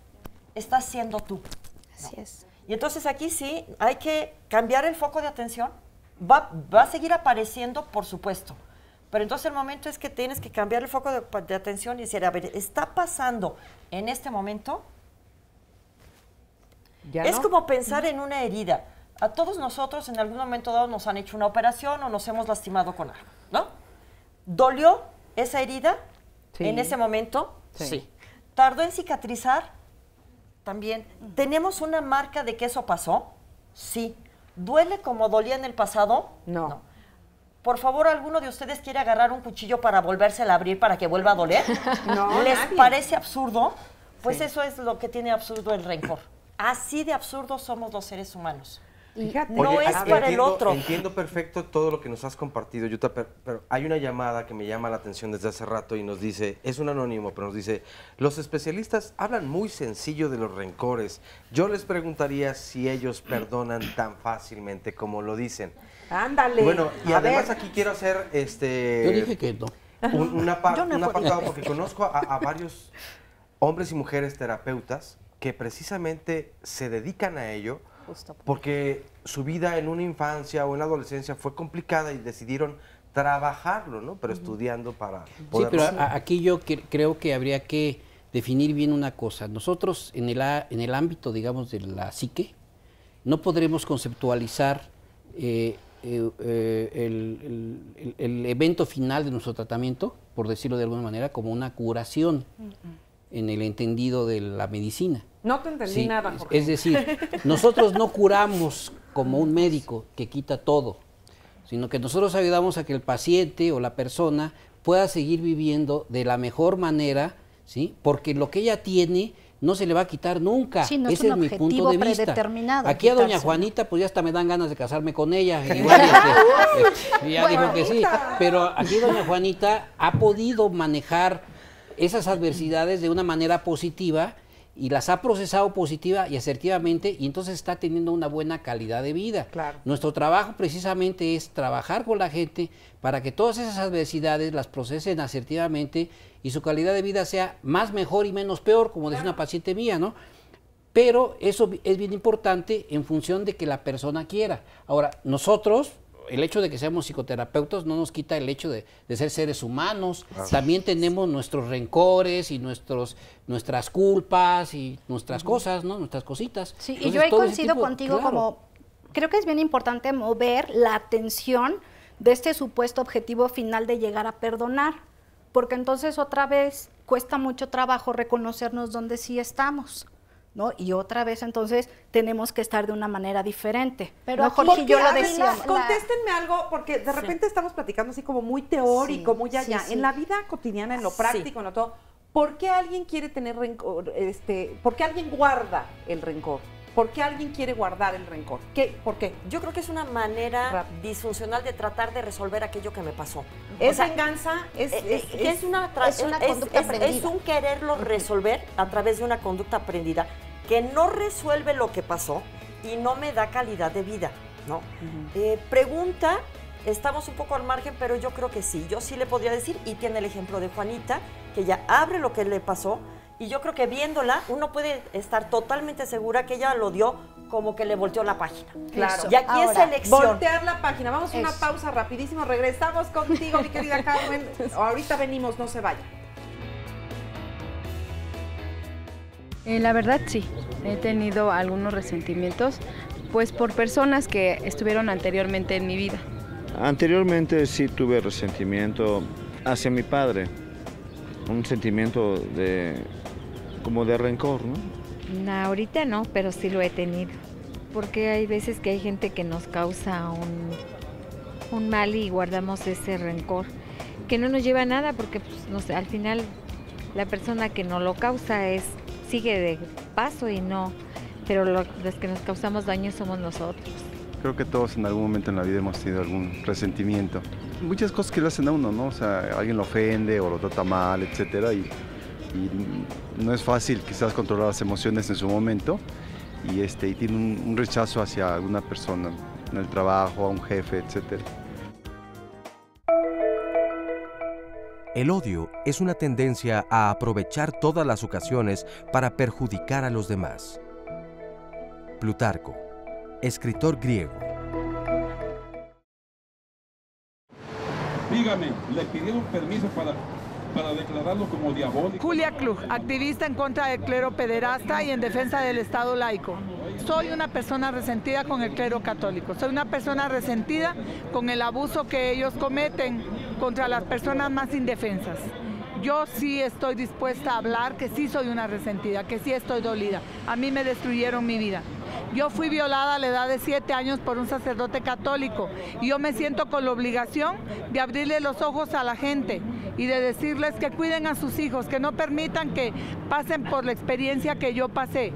estás siendo tú. Así es. Y entonces aquí sí hay que cambiar el foco de atención. Va a seguir apareciendo, por supuesto. Pero entonces el momento es que tienes que cambiar el foco de atención y decir, a ver, ¿está pasando en este momento? Es como pensar en una herida. A todos nosotros en algún momento dado nos han hecho una operación o nos hemos lastimado con algo, ¿no? ¿Dolió esa herida en ese momento? Sí. ¿Tardó en cicatrizar? También. ¿Tenemos una marca de que eso pasó? Sí. ¿Duele como dolía en el pasado? No. Por favor, ¿alguno de ustedes quiere agarrar un cuchillo para volvérsela a abrir para que vuelva a doler? No. ¿Les parece absurdo? Pues eso es lo que tiene absurdo el rencor. Así de absurdos somos los seres humanos. Fíjate. No es para el otro. Entiendo perfecto todo lo que nos has compartido, Yuta, pero hay una llamada que me llama la atención desde hace rato y nos dice, es un anónimo, pero nos dice, los especialistas hablan muy sencillo de los rencores. Yo les preguntaría si ellos perdonan tan fácilmente como lo dicen. Ándale. Bueno, y además aquí quiero hacer Yo dije que no. un apartado, porque conozco a varios hombres y mujeres terapeutas que precisamente se dedican a ello porque su vida en una infancia o en la adolescencia fue complicada y decidieron trabajarlo, ¿no? Pero estudiando para poder... Sí, pero aquí yo creo que habría que definir bien una cosa. Nosotros en el ámbito, digamos, de la psique, no podremos conceptualizar el evento final de nuestro tratamiento, por decirlo de alguna manera, como una curación en el entendido de la medicina. No te entendí nada, Jorge. Es decir, nosotros no curamos como un médico que quita todo, sino que nosotros ayudamos a que el paciente o la persona pueda seguir viviendo de la mejor manera, ¿sí? Porque lo que ella tiene no se le va a quitar nunca. Sí, no ese es mi punto de vista. Aquí a doña Juanita, pues ya hasta me dan ganas de casarme con ella. Igual, ya dijo que sí. Pero aquí doña Juanita ha podido manejar esas adversidades de una manera positiva y las ha procesado positiva y asertivamente, y entonces está teniendo una buena calidad de vida. Claro. Nuestro trabajo precisamente es trabajar con la gente para que todas esas adversidades las procesen asertivamente y su calidad de vida sea más mejor y menos peor, como decía una paciente mía, ¿no? Pero eso es bien importante en función de que la persona quiera. Ahora, nosotros, el hecho de que seamos psicoterapeutas no nos quita el hecho de ser seres humanos. Claro. También tenemos nuestros rencores y nuestras culpas y nuestras cosas, ¿no? Nuestras cositas. Sí, entonces, y yo ahí coincido contigo, claro, como creo que es bien importante mover la atención de este supuesto objetivo final de llegar a perdonar, porque entonces otra vez cuesta mucho trabajo reconocernos donde sí estamos, ¿no? Y otra vez entonces tenemos que estar de una manera diferente. Pero Jorge, yo lo decía. Contéstenme algo, porque de repente estamos platicando así como muy teórico, muy allá. En la vida cotidiana, en lo práctico, en lo todo, ¿Por qué alguien quiere tener rencor? ¿Por qué alguien guarda el rencor? ¿Por qué alguien quiere guardar el rencor? ¿Por qué? Yo creo que es una manera disfuncional de tratar de resolver aquello que me pasó. ¿Es venganza? Es una conducta aprendida. Es un quererlo resolver a través de una conducta aprendida que no resuelve lo que pasó y no me da calidad de vida, ¿no? Pregunta, estamos un poco al margen, pero yo creo que sí. Yo sí le podría decir, y tiene el ejemplo de Juanita, que ella abre lo que le pasó. Y yo creo que viéndola, uno puede estar totalmente segura que ella lo dio como que le volteó la página. Claro. Y aquí es elección. Voltear la página. Vamos a una pausa rapidísimo. Regresamos contigo, mi querida Carmen. Ahorita venimos, no se vaya. La verdad sí, he tenido algunos resentimientos, pues por personas que estuvieron anteriormente en mi vida. Anteriormente sí tuve resentimiento hacia mi padre, un sentimiento como de rencor, ¿no? No, ahorita no, pero sí lo he tenido, porque hay veces que hay gente que nos causa un mal y guardamos ese rencor, que no nos lleva a nada, porque pues, al final la persona que nos lo causa sigue de paso y no, pero los que nos causamos daño somos nosotros. Creo que todos en algún momento en la vida hemos tenido algún resentimiento. Muchas cosas que le hacen a uno, ¿no? O sea, alguien lo ofende o lo trata mal, etcétera, y no es fácil quizás controlar las emociones en su momento y tiene un rechazo hacia alguna persona en el trabajo, a un jefe, etcétera. El odio es una tendencia a aprovechar todas las ocasiones para perjudicar a los demás. Plutarco, escritor griego. Dígame, ¿le pidieron permiso para declararlo como diabólico? Julia Klug, activista en contra del clero pederasta y en defensa del Estado laico. Soy una persona resentida con el clero católico. Soy una persona resentida con el abuso que ellos cometen contra las personas más indefensas. Yo sí estoy dispuesta a hablar que sí soy una resentida, que sí estoy dolida. A mí me destruyeron mi vida. Yo fui violada a la edad de 7 años por un sacerdote católico y yo me siento con la obligación de abrirle los ojos a la gente y de decirles que cuiden a sus hijos, que no permitan que pasen por la experiencia que yo pasé.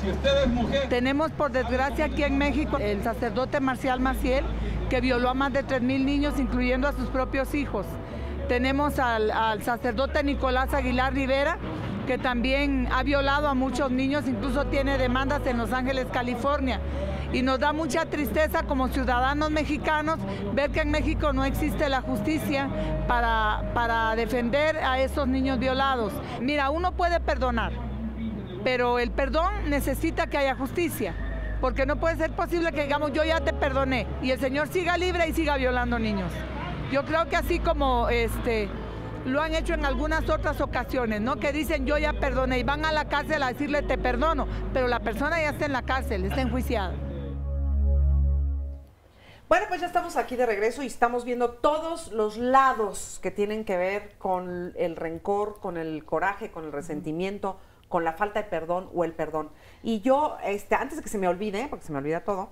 Si usted es mujer... Tenemos por desgracia aquí en México el sacerdote Marcial Maciel, que violó a más de 3,000 niños, incluyendo a sus propios hijos. Tenemos al sacerdote Nicolás Aguilar Rivera, que también ha violado a muchos niños, incluso tiene demandas en Los Ángeles, California. Y nos da mucha tristeza como ciudadanos mexicanos ver que en México no existe la justicia para defender a esos niños violados. Mira, uno puede perdonar, pero el perdón necesita que haya justicia, porque no puede ser posible que digamos yo ya te perdoné y el Señor siga libre y siga violando niños. Yo creo que así como lo han hecho en algunas otras ocasiones, ¿no? Que dicen yo ya perdoné y van a la cárcel a decirle te perdono, pero la persona ya está en la cárcel, está enjuiciada. Bueno, pues ya estamos aquí de regreso y estamos viendo todos los lados que tienen que ver con el rencor, con el coraje, con el resentimiento, con la falta de perdón o el perdón. Y yo, antes de que se me olvide, porque se me olvida todo,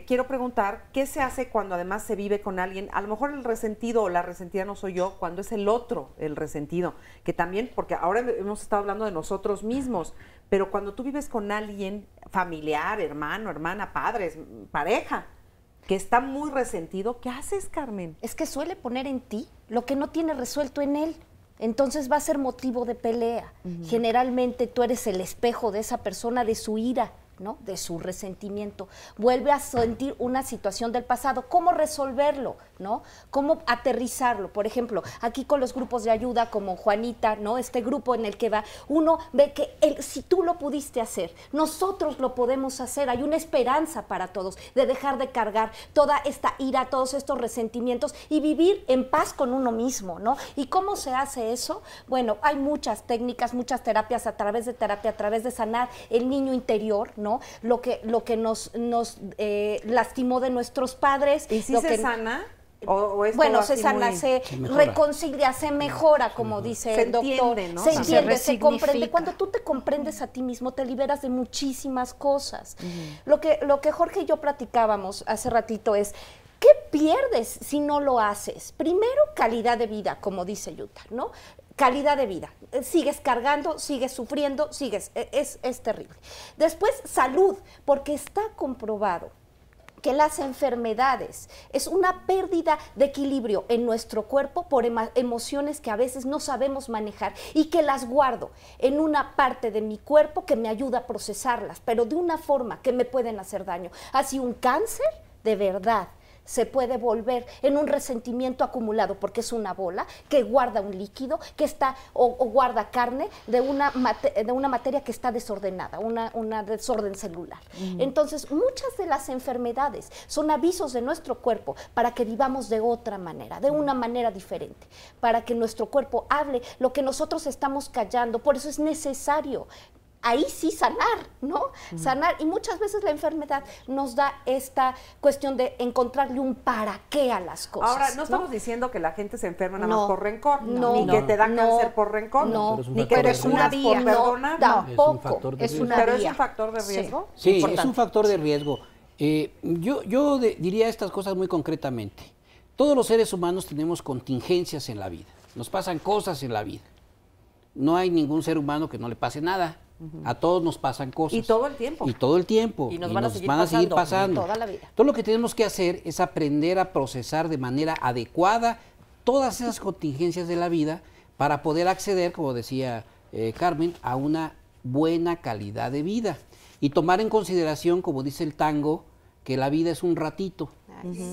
quiero preguntar, ¿qué se hace cuando además se vive con alguien? A lo mejor el resentido o la resentida no soy yo, cuando es el otro el resentido, que también, porque ahora hemos estado hablando de nosotros mismos, pero cuando tú vives con alguien familiar, hermano, hermana, padres, pareja, que está muy resentido, ¿qué haces, Carmen? Es que suele poner en ti lo que no tiene resuelto en él. Entonces va a ser motivo de pelea. Generalmente tú eres el espejo de esa persona, de su ira, ¿no? De su resentimiento. Vuelve a sentir una situación del pasado. ¿Cómo resolverlo? ¿No? ¿Cómo aterrizarlo? Por ejemplo, aquí con los grupos de ayuda como Juanita, ¿no? Este grupo en el que va, uno ve que si tú lo pudiste hacer, nosotros lo podemos hacer. Hay una esperanza para todos de dejar de cargar toda esta ira, todos estos resentimientos y vivir en paz con uno mismo, ¿no? ¿Y cómo se hace eso? Bueno, hay muchas técnicas, muchas terapias, a través de terapia, a través de sanar el niño interior, ¿no? Lo que nos lastimó de nuestros padres. ¿Y si se sana? Bueno, se sana, se reconcilia, se mejora, como dice el doctor. Entiende, ¿no? Se entiende, se comprende. Cuando tú te comprendes a ti mismo, te liberas de muchísimas cosas. Lo que Jorge y yo platicábamos hace ratito es, ¿qué pierdes si no lo haces? Primero, calidad de vida, como dice Yuta, ¿no? calidad de vida. Sigues cargando, sigues sufriendo, es terrible. Después, salud, porque está comprobado que las enfermedades es una pérdida de equilibrio en nuestro cuerpo por emociones que a veces no sabemos manejar y que las guardo en una parte de mi cuerpo que me ayuda a procesarlas, pero de una forma que me pueden hacer daño. Así un cáncer, de verdad, se puede volver en un resentimiento acumulado porque es una bola que guarda un líquido que está o guarda carne de una materia que está desordenada, una desorden celular. Entonces, muchas de las enfermedades son avisos de nuestro cuerpo para que vivamos de otra manera, de una manera diferente, para que nuestro cuerpo hable lo que nosotros estamos callando. Por eso es necesario ahí sí sanar, ¿no? Sanar, y muchas veces la enfermedad nos da esta cuestión de encontrarle un para qué a las cosas. Ahora, no estamos diciendo que la gente se enferma nada más por rencor, no, ni que te da cáncer por rencor, ni que te curas por perdonar, tampoco. ¿Pero es un factor de riesgo? Sí, es un factor de riesgo. Yo diría estas cosas muy concretamente. Todos los seres humanos tenemos contingencias en la vida, nos pasan cosas en la vida. No hay ningún ser humano que no le pase nada. A todos nos pasan cosas. Y todo el tiempo. Y todo el tiempo. Y nos van a seguir pasando. Toda la vida. Todo lo que tenemos que hacer es aprender a procesar de manera adecuada todas esas contingencias de la vida para poder acceder, como decía Carmen, a una buena calidad de vida. Y tomar en consideración, como dice el tango, que la vida es un ratito.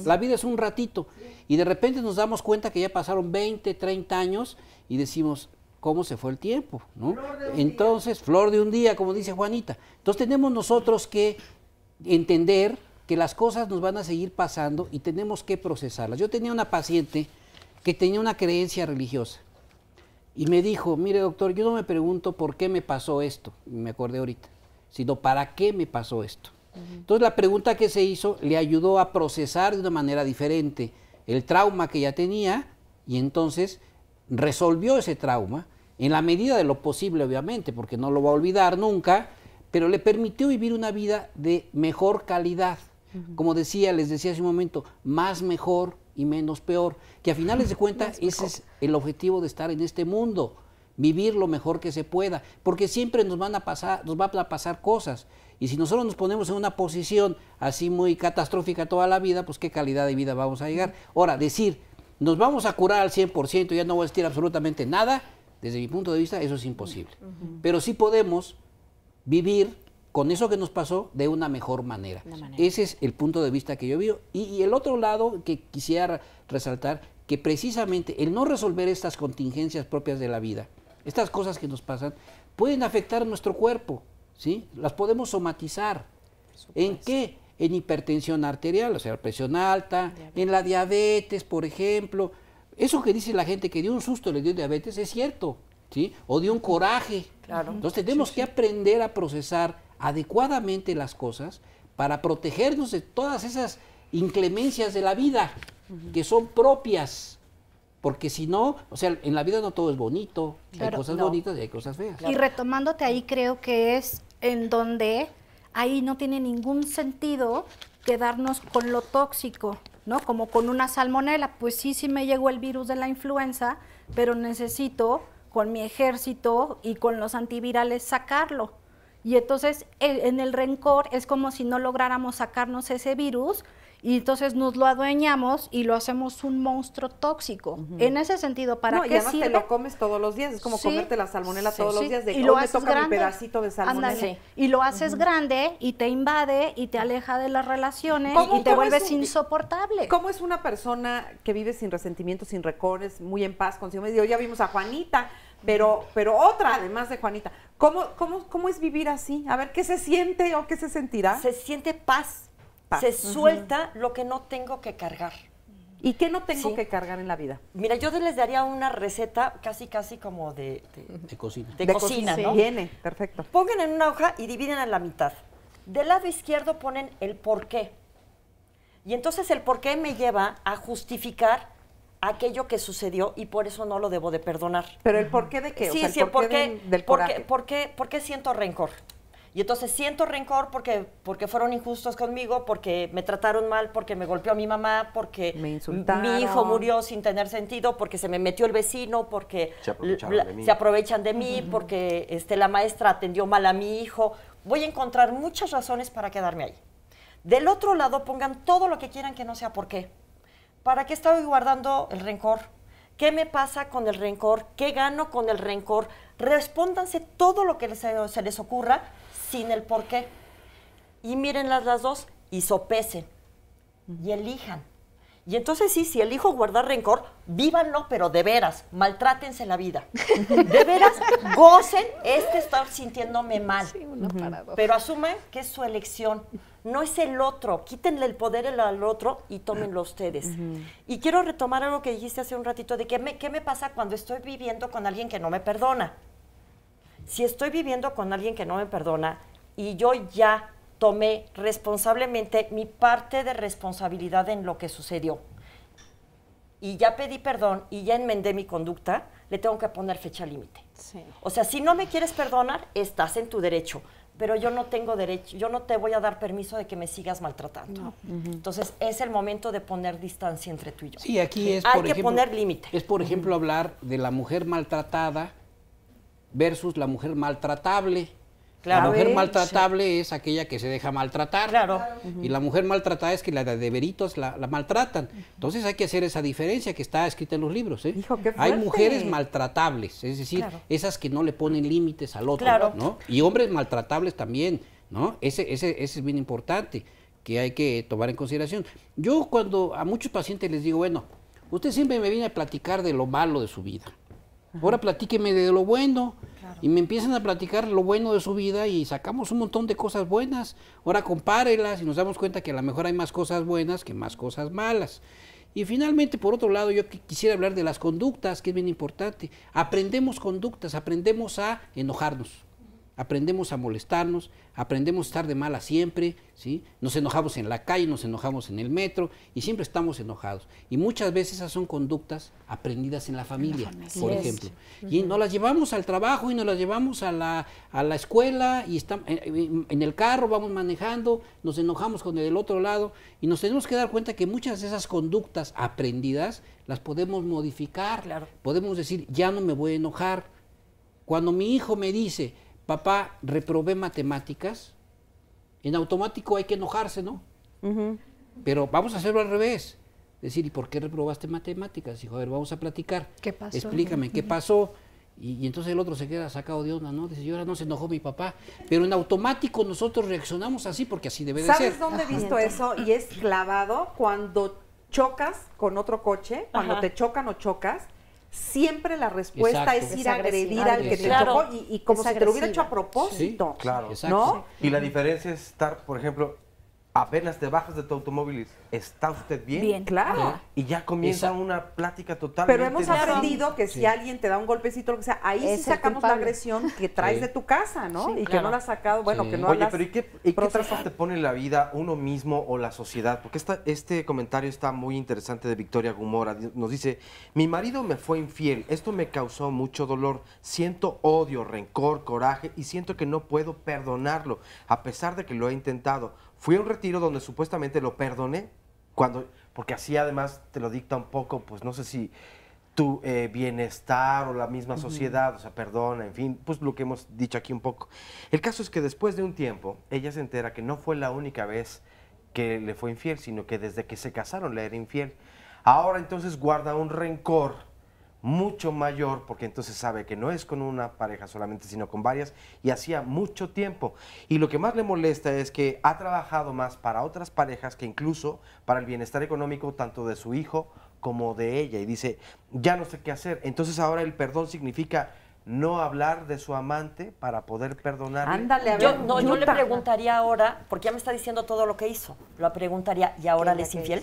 La vida es un ratito. Y de repente nos damos cuenta que ya pasaron 20, 30 años y decimos, cómo se fue el tiempo, ¿no? Entonces, flor de un día, como dice Juanita. Entonces tenemos nosotros que entender que las cosas nos van a seguir pasando y tenemos que procesarlas. Yo tenía una paciente que tenía una creencia religiosa y me dijo, mire doctor, yo no me pregunto por qué me pasó esto, me acordé ahorita, sino para qué me pasó esto. Entonces la pregunta que se hizo le ayudó a procesar de una manera diferente el trauma que ella tenía y entonces resolvió ese trauma en la medida de lo posible, obviamente, porque no lo va a olvidar nunca, pero le permitió vivir una vida de mejor calidad. Como decía, les decía hace un momento, más mejor y menos peor, que a finales de cuentas ese es el objetivo de estar en este mundo, vivir lo mejor que se pueda, porque siempre nos van a pasar cosas, y si nosotros nos ponemos en una posición así muy catastrófica toda la vida, pues qué calidad de vida vamos a llegar. Ahora, decir, nos vamos a curar al 100%, ya no voy a existir absolutamente nada, desde mi punto de vista eso es imposible. Pero sí podemos vivir con eso que nos pasó de una mejor manera. Ese es el punto de vista que yo veo. Y el otro lado que quisiera resaltar, que precisamente el no resolver estas contingencias propias de la vida, estas cosas que nos pasan, pueden afectar a nuestro cuerpo, ¿sí? Las podemos somatizar. ¿En qué? En hipertensión arterial, o sea, presión alta, en la diabetes, por ejemplo. Eso que dice la gente que de un susto le dio diabetes es cierto, ¿sí? O de un coraje. Claro. Entonces tenemos que aprender a procesar adecuadamente las cosas para protegernos de todas esas inclemencias de la vida que son propias. Porque si no, o sea, en la vida no todo es bonito, hay cosas bonitas y hay cosas feas. Y retomándote ahí, creo que es en donde ahí no tiene ningún sentido quedarnos con lo tóxico, ¿no? Como con una salmonela, pues sí me llegó el virus de la influenza, pero necesito con mi ejército y con los antivirales sacarlo. Y entonces en el rencor es como si no lográramos sacarnos ese virus y entonces nos lo adueñamos y lo hacemos un monstruo tóxico. En ese sentido, ¿para qué además sirve? te lo comes todos los días, es como comerte la salmonela todos los días, de y hoy lo me haces toca grande. mi pedacito de salmonela. Ándale. Y lo haces grande y te invade y te aleja de las relaciones y te ¿Cómo vuelves es insoportable. ¿Cómo es una persona que vive sin resentimiento, sin rencores, muy en paz consigo mismo? Ya vimos a Juanita, pero otra además de Juanita. ¿Cómo es vivir así? A ver, ¿qué se siente o qué se sentirá? Se siente paz. Se suelta lo que no tengo que cargar. ¿Y qué no tengo que cargar en la vida? Mira, yo les daría una receta casi como de cocina. De cocina, ¿no? Viene, perfecto. Pongan en una hoja y dividen a la mitad. Del lado izquierdo ponen el porqué. Y entonces el porqué me lleva a justificar aquello que sucedió y por eso no lo debo de perdonar. ¿Pero el porqué de qué? Sí, o sea, el porqué del coraje. ¿Por qué siento rencor? Y entonces siento rencor porque fueron injustos conmigo, porque me trataron mal, porque me golpeó mi mamá, porque mi hijo murió sin tener sentido, porque se me metió el vecino, porque se aprovechan de mí, porque la maestra atendió mal a mi hijo. Voy a encontrar muchas razones para quedarme ahí. Del otro lado, pongan todo lo que quieran que no sea por qué. ¿Para qué estoy guardando el rencor? ¿Qué me pasa con el rencor? ¿Qué gano con el rencor? Respóndanse todo lo que se les ocurra sin el por qué. Y mírenlas las dos y sopesen y elijan. Y entonces sí, si elijo guardar rencor, vívanlo, pero de veras, maltrátense la vida. De veras, gocen estar sintiéndome mal. Sí, pero asumen que es su elección. No es el otro. Quítenle el poder al otro y tómenlo ustedes. Y quiero retomar algo que dijiste hace un ratito de qué me pasa cuando estoy viviendo con alguien que no me perdona. Si estoy viviendo con alguien que no me perdona y yo ya tomé responsablemente mi parte de responsabilidad en lo que sucedió y ya pedí perdón y ya enmendé mi conducta, le tengo que poner fecha límite. Sí. O sea, si no me quieres perdonar, estás en tu derecho, pero yo no tengo derecho, yo no te voy a dar permiso de que me sigas maltratando. No. Entonces, es el momento de poner distancia entre tú y yo. Sí, aquí es, hay que poner límite. Es, por ejemplo, hablar de la mujer maltratada versus la mujer maltratable. Claro, la mujer maltratable es aquella que se deja maltratar. Claro. Y la mujer maltratada es que la de veritos la maltratan. Entonces hay que hacer esa diferencia que está escrita en los libros. Hijo, qué fuerte. Hay mujeres maltratables, es decir, esas que no le ponen límites al otro, ¿no? Y hombres maltratables también, ¿no? Ese es bien importante, que hay que tomar en consideración. Yo cuando a muchos pacientes les digo, bueno, usted siempre me viene a platicar de lo malo de su vida. Ahora platíqueme de lo bueno. Y me empiezan a platicar lo bueno de su vida y sacamos un montón de cosas buenas. Ahora compárelas y nos damos cuenta que a lo mejor hay más cosas buenas que más cosas malas. Y finalmente, por otro lado, yo quisiera hablar de las conductas, que es bien importante. Aprendemos conductas, aprendemos a enojarnos, aprendemos a molestarnos, aprendemos a estar de mala siempre, ¿sí? Nos enojamos en la calle, nos enojamos en el metro y siempre estamos enojados. Y muchas veces esas son conductas aprendidas en la familia, por ejemplo. Y nos las llevamos al trabajo y nos las llevamos a la escuela y en el carro vamos manejando, nos enojamos con el del otro lado y nos tenemos que dar cuenta que muchas de esas conductas aprendidas las podemos modificar. Claro. Podemos decir, ya no me voy a enojar. Cuando mi hijo me dice, papá, reprobé matemáticas, en automático hay que enojarse, ¿no? Pero vamos a hacerlo al revés. Decir, ¿y por qué reprobaste matemáticas? Hijo, a ver, vamos a platicar. ¿Qué pasó? Explícame, ¿qué pasó? Y entonces el otro se queda sacado de onda, ¿no? Dice, y ahora no se enojó mi papá. Pero en automático nosotros reaccionamos así porque así debe de ser. ¿Sabes dónde he visto eso? Y es clavado cuando chocas con otro coche, cuando te chocan o chocas, siempre la respuesta es ir a agredir al que te chocó y como si te lo hubiera hecho a propósito. Sí, claro. ¿No? Y la diferencia es estar, por ejemplo, apenas te bajas de tu automóvil, ¿está usted bien? Bien, claro. Y ya comienza una plática totalmente. Pero hemos aprendido que si alguien te da un golpecito, lo que sea, ahí sí sacamos la agresión que traes de tu casa, ¿no? Sí, y que no la has sacado, bueno, que no Oye, pero ¿y qué trazos te pone en la vida uno mismo o la sociedad? Porque este comentario está muy interesante de Victoria Gumora. Nos dice, mi marido me fue infiel, esto me causó mucho dolor, siento odio, rencor, coraje y siento que no puedo perdonarlo, a pesar de que lo he intentado. Fui a un retiro donde supuestamente lo perdoné, porque así además te lo dicta un poco, pues no sé si tu bienestar o la misma sociedad, o sea, perdona, en fin, pues lo que hemos dicho aquí un poco. El caso es que después de un tiempo, ella se entera que no fue la única vez que le fue infiel, sino que desde que se casaron le era infiel. Ahora entonces guarda un rencor mucho mayor, porque entonces sabe que no es con una pareja solamente, sino con varias, y hacía mucho tiempo. Y lo que más le molesta es que ha trabajado más para otras parejas que incluso para el bienestar económico tanto de su hijo como de ella. Y dice, ya no sé qué hacer. Entonces ahora el perdón significa no hablar de su amante para poder perdonarle. Ándale, a ver, yo le preguntaría ahora, porque ya me está diciendo todo lo que hizo, lo preguntaría, ¿y ahora le es infiel?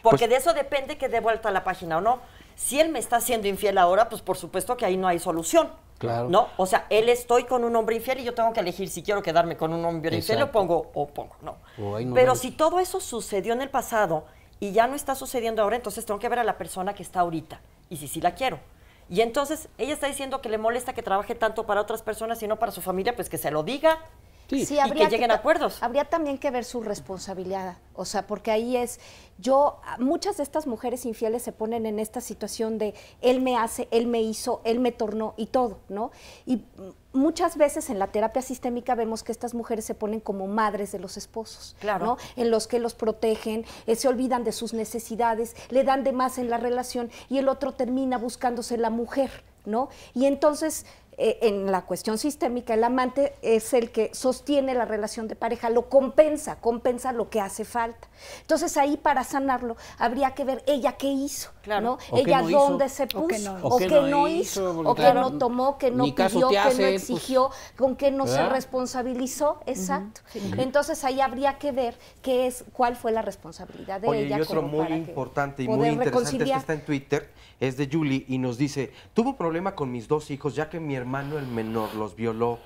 Porque pues, de eso depende que dé vuelta a la página o no. Si él me está haciendo infiel ahora, pues por supuesto que ahí no hay solución. Claro. ¿No? O sea, estoy con un hombre infiel y yo tengo que elegir si quiero quedarme con un hombre infiel o pongo, no. Pero si todo eso sucedió en el pasado y ya no está sucediendo ahora, entonces tengo que ver a la persona que está ahorita. Y si sí la quiero. Y entonces ella está diciendo que le molesta que trabaje tanto para otras personas y no para su familia, pues que se lo diga. Sí, y que lleguen a acuerdos. Habría también que ver su responsabilidad, o sea, porque ahí muchas de estas mujeres infieles se ponen en esta situación de él me hace, él me hizo, él me tornó y todo, ¿no? Y muchas veces en la terapia sistémica vemos que estas mujeres se ponen como madres de los esposos, claro, ¿no? En los que los protegen, se olvidan de sus necesidades, le dan de más en la relación y el otro termina buscándose la mujer, ¿no? Y entonces en la cuestión sistémica, el amante es el que sostiene la relación de pareja, lo compensa lo que hace falta. Entonces ahí para sanarlo habría que ver ella qué hizo, claro, ¿no? O ella no dónde hizo, se puso, o que no hizo, o que no tomó, que no pidió, que no exigió, con que no se responsabilizó, exacto. Entonces ahí habría que ver cuál fue la responsabilidad de ella. Y otro muy importante y muy interesante, este está en Twitter, es de Julie y nos dice, tuve un problema con mis 2 hijos ya que mi hermano el menor los violó.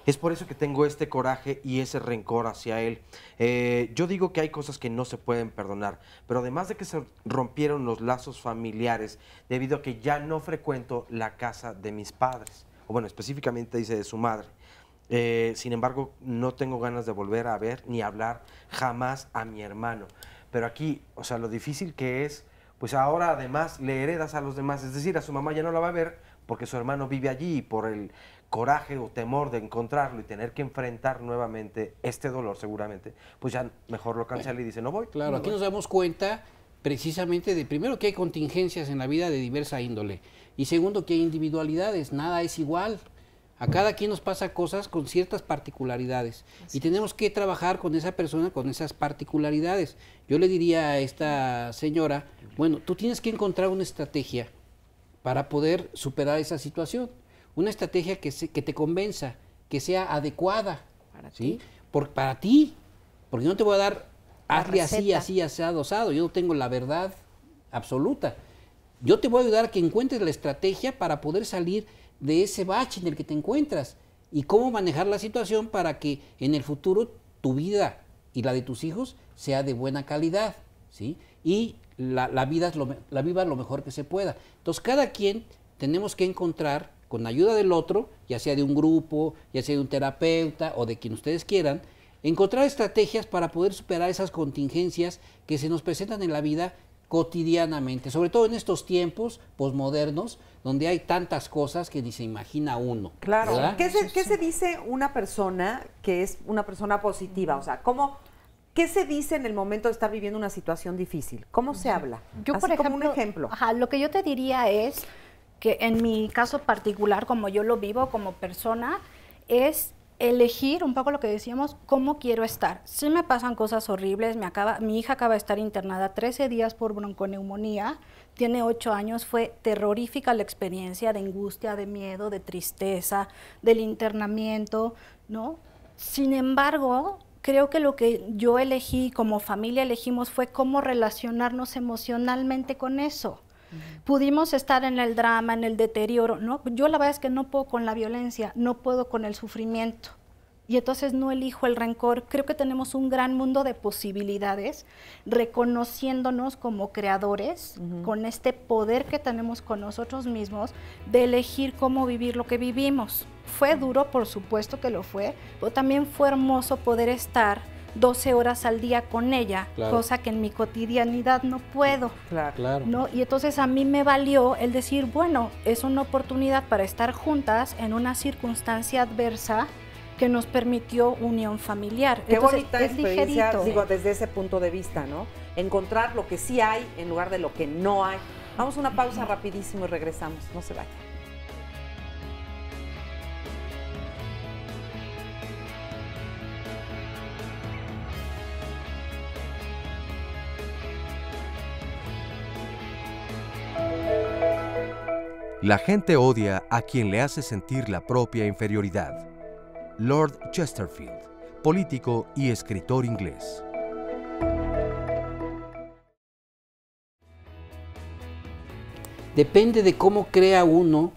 Es por eso que tengo este coraje y ese rencor hacia él. Yo digo que hay cosas que no se pueden perdonar, pero además de que se rompieron los lazos familiares debido a que ya no frecuento la casa de mis padres, o bueno, específicamente dice de su madre. Sin embargo, no tengo ganas de volver a ver ni hablar jamás a mi hermano. Pero aquí, o sea, lo difícil que es, pues ahora además le heredas a los demás, es decir, a su mamá ya no la va a ver porque su hermano vive allí y por el coraje o temor de encontrarlo y tener que enfrentar nuevamente este dolor seguramente, pues ya mejor lo cancela y dice, no voy. Claro, no aquí voy. nos damos cuenta precisamente de, primero, que hay contingencias en la vida de diversa índole, y segundo, que hay individualidades, nada es igual. A cada quien nos pasa cosas con ciertas particularidades y tenemos que trabajar con esa persona con esas particularidades. Yo le diría a esta señora, bueno, tú tienes que encontrar una estrategia para poder superar esa situación. Una estrategia que te convenza, que sea adecuada para ti, porque no te voy a dar, hazle así, asado. Yo no tengo la verdad absoluta. Yo te voy a ayudar a que encuentres la estrategia para poder salir de ese bache en el que te encuentras y cómo manejar la situación para que en el futuro tu vida y la de tus hijos sea de buena calidad, ¿sí? Y la vivas lo mejor que se pueda. Entonces, cada quien tenemos que encontrar, con ayuda del otro, ya sea de un grupo, ya sea de un terapeuta o de quien ustedes quieran, encontrar estrategias para poder superar esas contingencias que se nos presentan en la vida cotidianamente, sobre todo en estos tiempos posmodernos, donde hay tantas cosas que ni se imagina uno. Claro. ¿Verdad? ¿Qué se dice una persona que es una persona positiva? O sea, ¿qué se dice en el momento de estar viviendo una situación difícil? ¿Cómo se habla? Yo, así por ejemplo, como un ejemplo. Lo que yo te diría es que en mi caso particular, como yo lo vivo como persona, es elegir un poco lo que decíamos, cómo quiero estar. Sí me pasan cosas horribles, mi hija acaba de estar internada 13 días por bronconeumonía, tiene 8 años, fue terrorífica la experiencia de angustia, de miedo, de tristeza, del internamiento, ¿no? Sin embargo, creo que lo que yo elegí, como familia elegimos, fue cómo relacionarnos emocionalmente con eso. Pudimos estar en el drama, en el deterioro, ¿no? Yo la verdad es que no puedo con la violencia, no puedo con el sufrimiento. Y entonces no elijo el rencor. Creo que tenemos un gran mundo de posibilidades, reconociéndonos como creadores, con este poder que tenemos con nosotros mismos, de elegir cómo vivir lo que vivimos. Fue duro, por supuesto que lo fue, pero también fue hermoso poder estar 12 horas al día con ella, claro, cosa que en mi cotidianidad no puedo. Claro. ¿no? Y entonces a mí me valió el decir, bueno, es una oportunidad para estar juntas en una circunstancia adversa que nos permitió unión familiar. Qué entonces, bonita experiencia, digo, desde ese punto de vista, ¿no? Encontrar lo que sí hay en lugar de lo que no hay. Vamos a una pausa rapidísimo y regresamos, no se vayan. La gente odia a quien le hace sentir la propia inferioridad. Lord Chesterfield, político y escritor inglés. Depende de cómo crea uno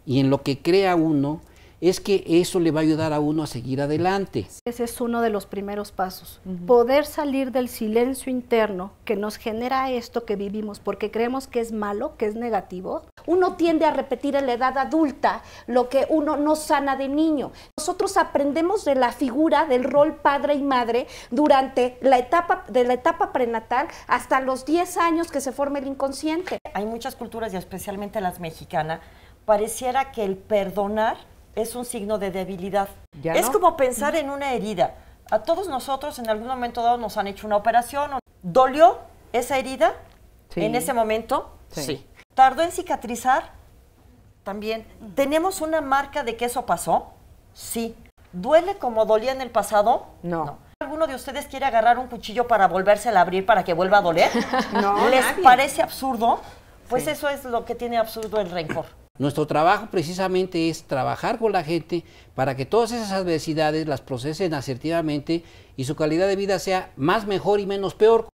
y en lo que crea uno, es que eso le va a ayudar a uno a seguir adelante. Ese es uno de los primeros pasos, poder salir del silencio interno que nos genera esto que vivimos porque creemos que es malo, que es negativo. Uno tiende a repetir en la edad adulta lo que uno no sana de niño. Nosotros aprendemos de la figura del rol padre y madre durante la etapa prenatal hasta los 10 años que se forma el inconsciente. Hay muchas culturas y especialmente las mexicanas, pareciera que el perdonar es un signo de debilidad. Es como pensar en una herida. A todos nosotros en algún momento dado nos han hecho una operación. ¿Dolió esa herida en ese momento? Sí. ¿Tardó en cicatrizar? También. ¿Tenemos una marca de que eso pasó? Sí. ¿Duele como dolía en el pasado? No. ¿Alguno de ustedes quiere agarrar un cuchillo para volvérsela a abrir para que vuelva a doler? No. ¿Les parece absurdo? Pues eso es lo que tiene absurdo el rencor. Nuestro trabajo precisamente es trabajar con la gente para que todas esas adversidades las procesen asertivamente y su calidad de vida sea más mejor y menos peor.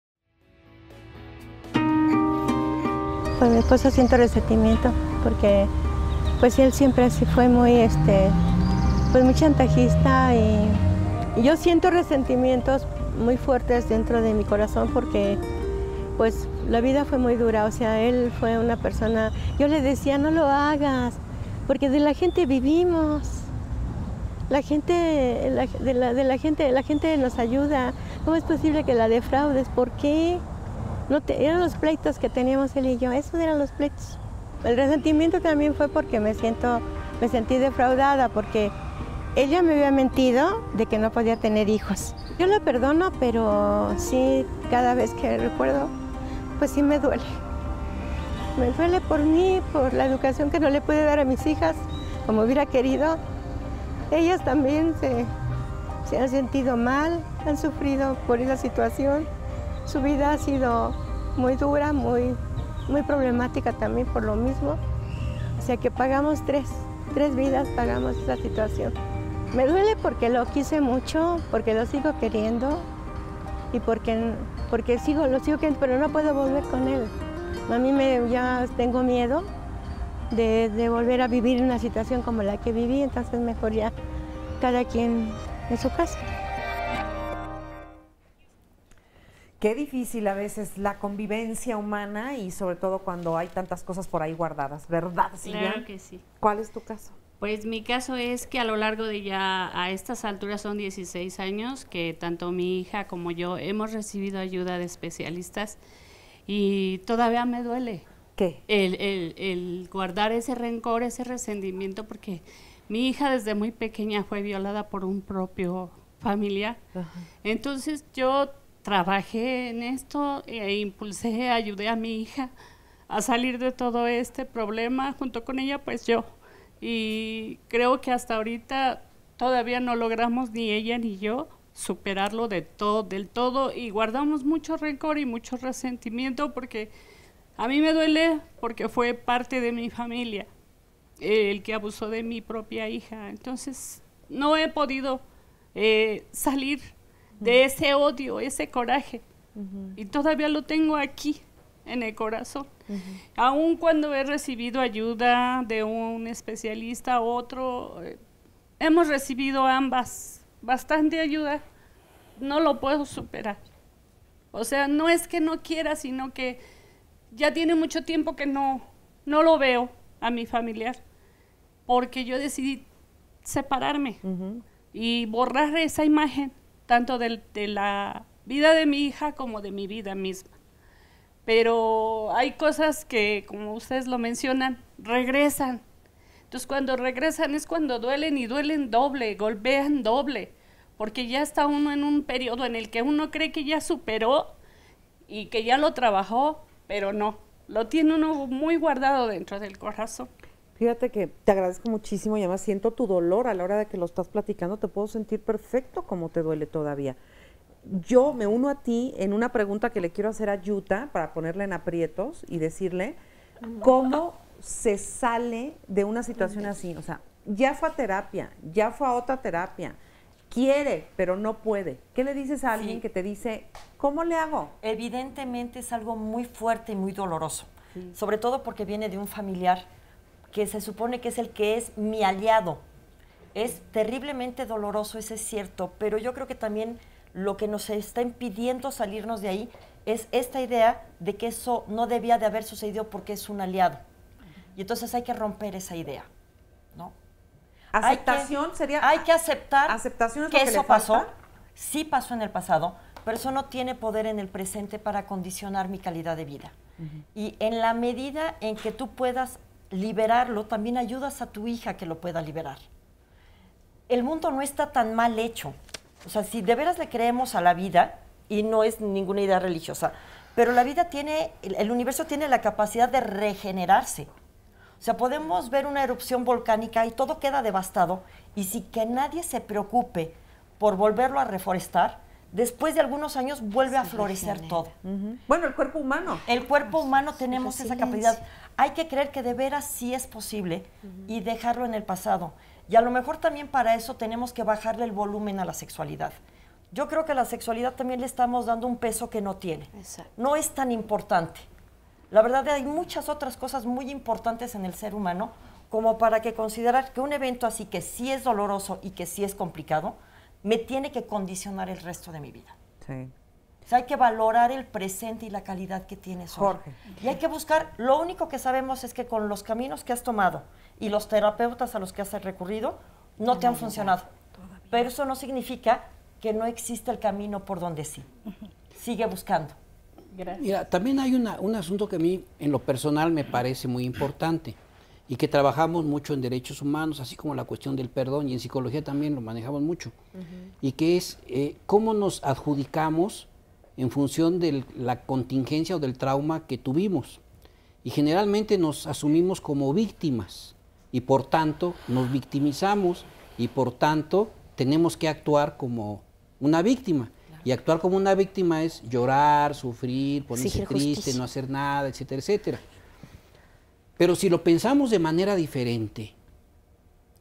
Pues mi esposo siento resentimiento porque pues él siempre así fue muy pues muy chantajista y yo siento resentimientos muy fuertes dentro de mi corazón porque pues la vida fue muy dura, o sea, él fue una persona, yo le decía no lo hagas, porque de la gente vivimos, la gente nos ayuda, ¿cómo es posible que la defraudes? ¿Por qué? Eran los pleitos que teníamos él y yo, esos eran los pleitos. El resentimiento también fue porque me sentí defraudada, porque ella me había mentido de que no podía tener hijos. Yo la perdono, pero sí, cada vez que recuerdo, pues sí me duele. Me duele por mí, por la educación que no le pude dar a mis hijas, como hubiera querido. Ellas también se han sentido mal, han sufrido por esa situación. Su vida ha sido muy dura, muy problemática también por lo mismo. O sea que pagamos tres vidas, pagamos esa situación. Me duele porque lo quise mucho, porque lo sigo queriendo y porque lo sigo queriendo, pero no puedo volver con él. A mí ya tengo miedo de volver a vivir una situación como la que viví, entonces mejor ya cada quien en su casa. Qué difícil a veces la convivencia humana y sobre todo cuando hay tantas cosas por ahí guardadas, ¿verdad, Silvia? Claro que sí. ¿Cuál es tu caso? Pues mi caso es que a lo largo de ya, a estas alturas son 16 años, que tanto mi hija como yo hemos recibido ayuda de especialistas y todavía me duele. ¿Qué? El guardar ese rencor, ese resentimiento, porque mi hija desde muy pequeña fue violada por un propio familiar. Ajá. Entonces yo trabajé en esto e impulsé, ayudé a mi hija a salir de todo este problema, junto con ella pues yo. Y creo que hasta ahorita todavía no logramos ni ella ni yo superarlo del todo y guardamos mucho rencor y mucho resentimiento porque a mí me duele porque fue parte de mi familia el que abusó de mi propia hija. Entonces no he podido salir de ese odio, ese coraje y todavía lo tengo aquí en el corazón. Aun cuando he recibido ayuda de un especialista u otro, hemos recibido ambas bastante ayuda, no lo puedo superar. O sea, no es que no quiera, sino que ya tiene mucho tiempo que no lo veo a mi familiar, porque yo decidí separarme y borrar esa imagen, tanto de la vida de mi hija como de mi vida misma. Pero hay cosas que, como ustedes lo mencionan, regresan. Entonces, cuando regresan es cuando duelen y duelen doble, golpean doble, porque ya está uno en un periodo en el que uno cree que ya superó y que ya lo trabajó, pero no, lo tiene uno muy guardado dentro del corazón. Fíjate que te agradezco muchísimo y además siento tu dolor a la hora de que lo estás platicando, te puedo sentir perfecto como te duele todavía. Yo me uno a ti en una pregunta que le quiero hacer a Yuta para ponerla en aprietos y decirle cómo se sale de una situación así. O sea, ya fue a terapia, ya fue a otra terapia, quiere, pero no puede. ¿Qué le dices a alguien que te dice, ¿cómo le hago? Evidentemente es algo muy fuerte y muy doloroso, sobre todo porque viene de un familiar que se supone que es el que es mi aliado. Es terriblemente doloroso, eso es cierto, pero yo creo que también lo que nos está impidiendo salirnos de ahí es esta idea de que eso no debía de haber sucedido porque es un aliado. Y entonces hay que romper esa idea, ¿no? Aceptación sería... Hay que aceptar ¿aceptación es que lo que eso le falta? pasó, sí pasó en el pasado, pero eso no tiene poder en el presente para condicionar mi calidad de vida. Y en la medida en que tú puedas liberarlo, también ayudas a tu hija que lo pueda liberar. El mundo no está tan mal hecho. O sea, si de veras le creemos a la vida, y no es ninguna idea religiosa, pero la vida tiene, el universo tiene la capacidad de regenerarse. O sea, podemos ver una erupción volcánica y todo queda devastado, y sin que nadie se preocupe por volverlo a reforestar, después de algunos años vuelve a florecer todo. Bueno, el cuerpo humano. El cuerpo humano tenemos esa capacidad. Hay que creer que de veras sí es posible y dejarlo en el pasado. Y a lo mejor también para eso tenemos que bajarle el volumen a la sexualidad. Yo creo que a la sexualidad también le estamos dando un peso que no tiene. Exacto. No es tan importante. La verdad hay muchas otras cosas muy importantes en el ser humano como para que considerar que un evento así que sí es doloroso y que sí es complicado, me tiene que condicionar el resto de mi vida. Sí. O sea, hay que valorar el presente y la calidad que tienes hoy. Jorge. Y hay que buscar, lo único que sabemos es que con los caminos que has tomado y los terapeutas a los que has recurrido, no te han funcionado. Pero eso no significa que no existe el camino por donde sí. Sigue buscando. Gracias. Mira, también hay un asunto que a mí en lo personal me parece muy importante y que trabajamos mucho en derechos humanos, así como la cuestión del perdón, y en psicología también lo manejamos mucho, y que es cómo nos adjudicamos en función de la contingencia o del trauma que tuvimos. Y generalmente nos asumimos como víctimas y por tanto nos victimizamos y por tanto tenemos que actuar como una víctima. Y actuar como una víctima es llorar, sufrir, ponerse triste, no hacer nada, etcétera, etcétera. Pero si lo pensamos de manera diferente,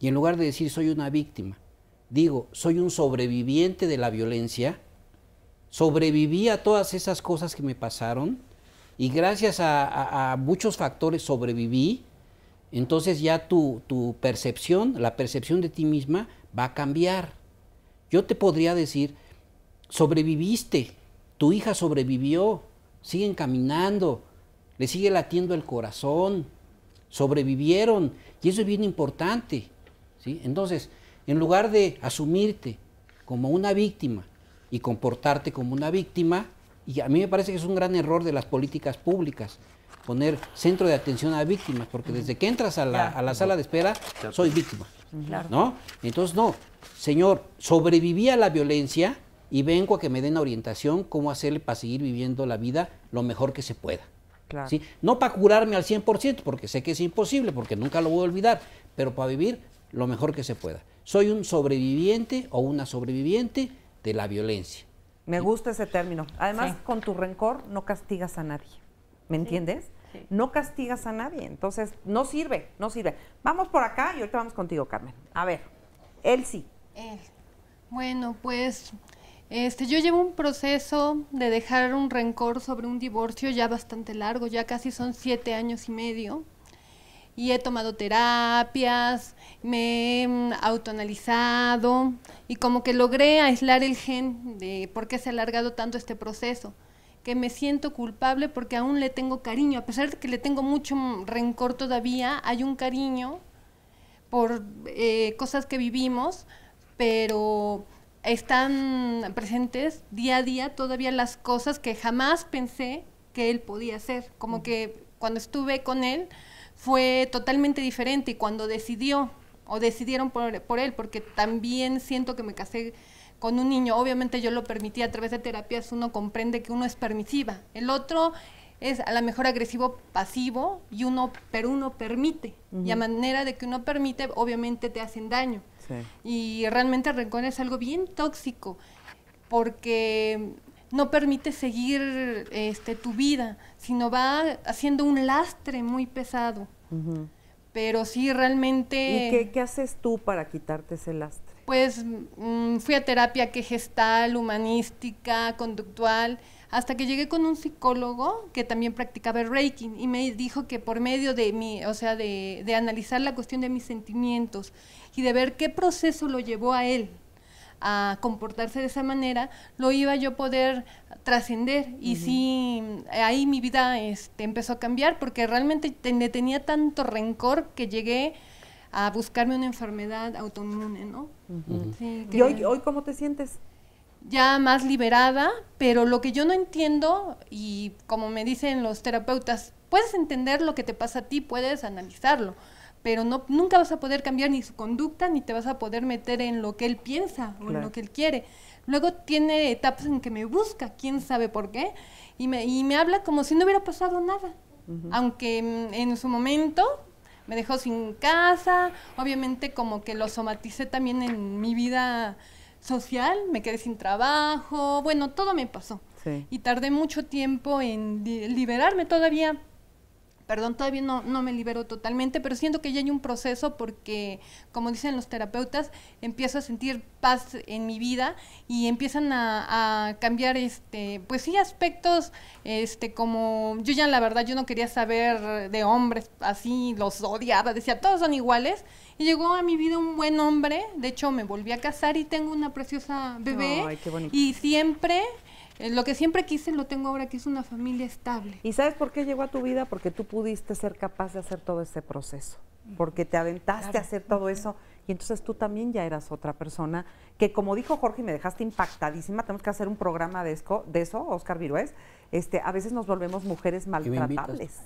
y en lugar de decir soy una víctima, digo soy un sobreviviente de la violencia, sobreviví a todas esas cosas que me pasaron, y gracias a muchos factores sobreviví, entonces ya tu percepción, la percepción de ti misma va a cambiar. Yo te podría decir, sobreviviste, tu hija sobrevivió, siguen caminando, le sigue latiendo el corazón, sobrevivieron, y eso es bien importante, ¿sí? Entonces, en lugar de asumirte como una víctima y comportarte como una víctima, y a mí me parece que es un gran error de las políticas públicas, poner centro de atención a víctimas, porque desde que entras a la sala de espera, soy víctima, ¿no? Entonces, no, señor, sobreviví a la violencia y vengo a que me den orientación cómo hacerle para seguir viviendo la vida lo mejor que se pueda. Claro. ¿Sí? No para curarme al 100%, porque sé que es imposible, porque nunca lo voy a olvidar, pero para vivir lo mejor que se pueda. Soy un sobreviviente o una sobreviviente de la violencia. Me gusta ese término. Además, con tu rencor no castigas a nadie. ¿Me entiendes? Sí. No castigas a nadie. Entonces, no sirve, no sirve. Vamos por acá y ahorita vamos contigo, Carmen. A ver, Elsie. Bueno, pues yo llevo un proceso de dejar un rencor sobre un divorcio ya bastante largo, ya casi son 7 años y medio. Y he tomado terapias, me he autoanalizado y como que logré aislar el gen de por qué se ha alargado tanto este proceso, que me siento culpable porque aún le tengo cariño, a pesar de que le tengo mucho rencor todavía, hay un cariño por cosas que vivimos, pero están presentes día a día todavía las cosas que jamás pensé que él podía hacer, como que cuando estuve con él fue totalmente diferente y cuando decidió o decidieron por él, porque también siento que me casé con un niño, obviamente yo lo permití a través de terapias, uno comprende que uno es permisiva, el otro es a lo mejor agresivo pasivo pero uno permite, y a manera de que uno permite obviamente te hacen daño. Sí. Y realmente el rencor es algo bien tóxico porque no permite seguir tu vida, sino va haciendo un lastre muy pesado. Pero sí, realmente... ¿Y qué haces tú para quitarte ese lastre? Pues fui a terapia gestal, humanística, conductual. hasta que llegué con un psicólogo que también practicaba el Reiki y me dijo que por medio de mi, o sea, de analizar la cuestión de mis sentimientos y de ver qué proceso lo llevó a él a comportarse de esa manera, lo iba yo a poder trascender. Y sí, ahí mi vida empezó a cambiar, porque realmente le tenía tanto rencor que llegué a buscarme una enfermedad autoinmune, ¿no? Sí, ¿Y hoy cómo te sientes? Ya más liberada, pero lo que yo no entiendo, y como me dicen los terapeutas, puedes entender lo que te pasa a ti, puedes analizarlo, pero nunca vas a poder cambiar ni su conducta, ni te vas a poder meter en lo que él piensa o en lo que él quiere. Luego tiene etapas en que me busca, quién sabe por qué, y me habla como si no hubiera pasado nada, aunque en su momento me dejó sin casa, obviamente como que lo somaticé también en mi vida social, me quedé sin trabajo, bueno, todo me pasó. Sí. Y tardé mucho tiempo en liberarme todavía. Perdón, todavía no me libero totalmente, pero siento que ya hay un proceso porque, como dicen los terapeutas, empiezo a sentir paz en mi vida y empiezan a cambiar, pues sí, aspectos, como yo ya la verdad, yo no quería saber de hombres así, los odiaba, decía, todos son iguales, y llegó a mi vida un buen hombre, de hecho me volví a casar y tengo una preciosa bebé. Ay, qué bonito. Y siempre... lo que siempre quise lo tengo ahora, que es una familia estable. ¿Y sabes por qué llegó a tu vida? Porque tú pudiste ser capaz de hacer todo ese proceso, porque te aventaste a hacer todo eso y entonces tú también ya eras otra persona que, como dijo Jorge, me dejaste impactadísima. Tenemos que hacer un programa de eso, Óscar Virués. A veces nos volvemos mujeres maltratables.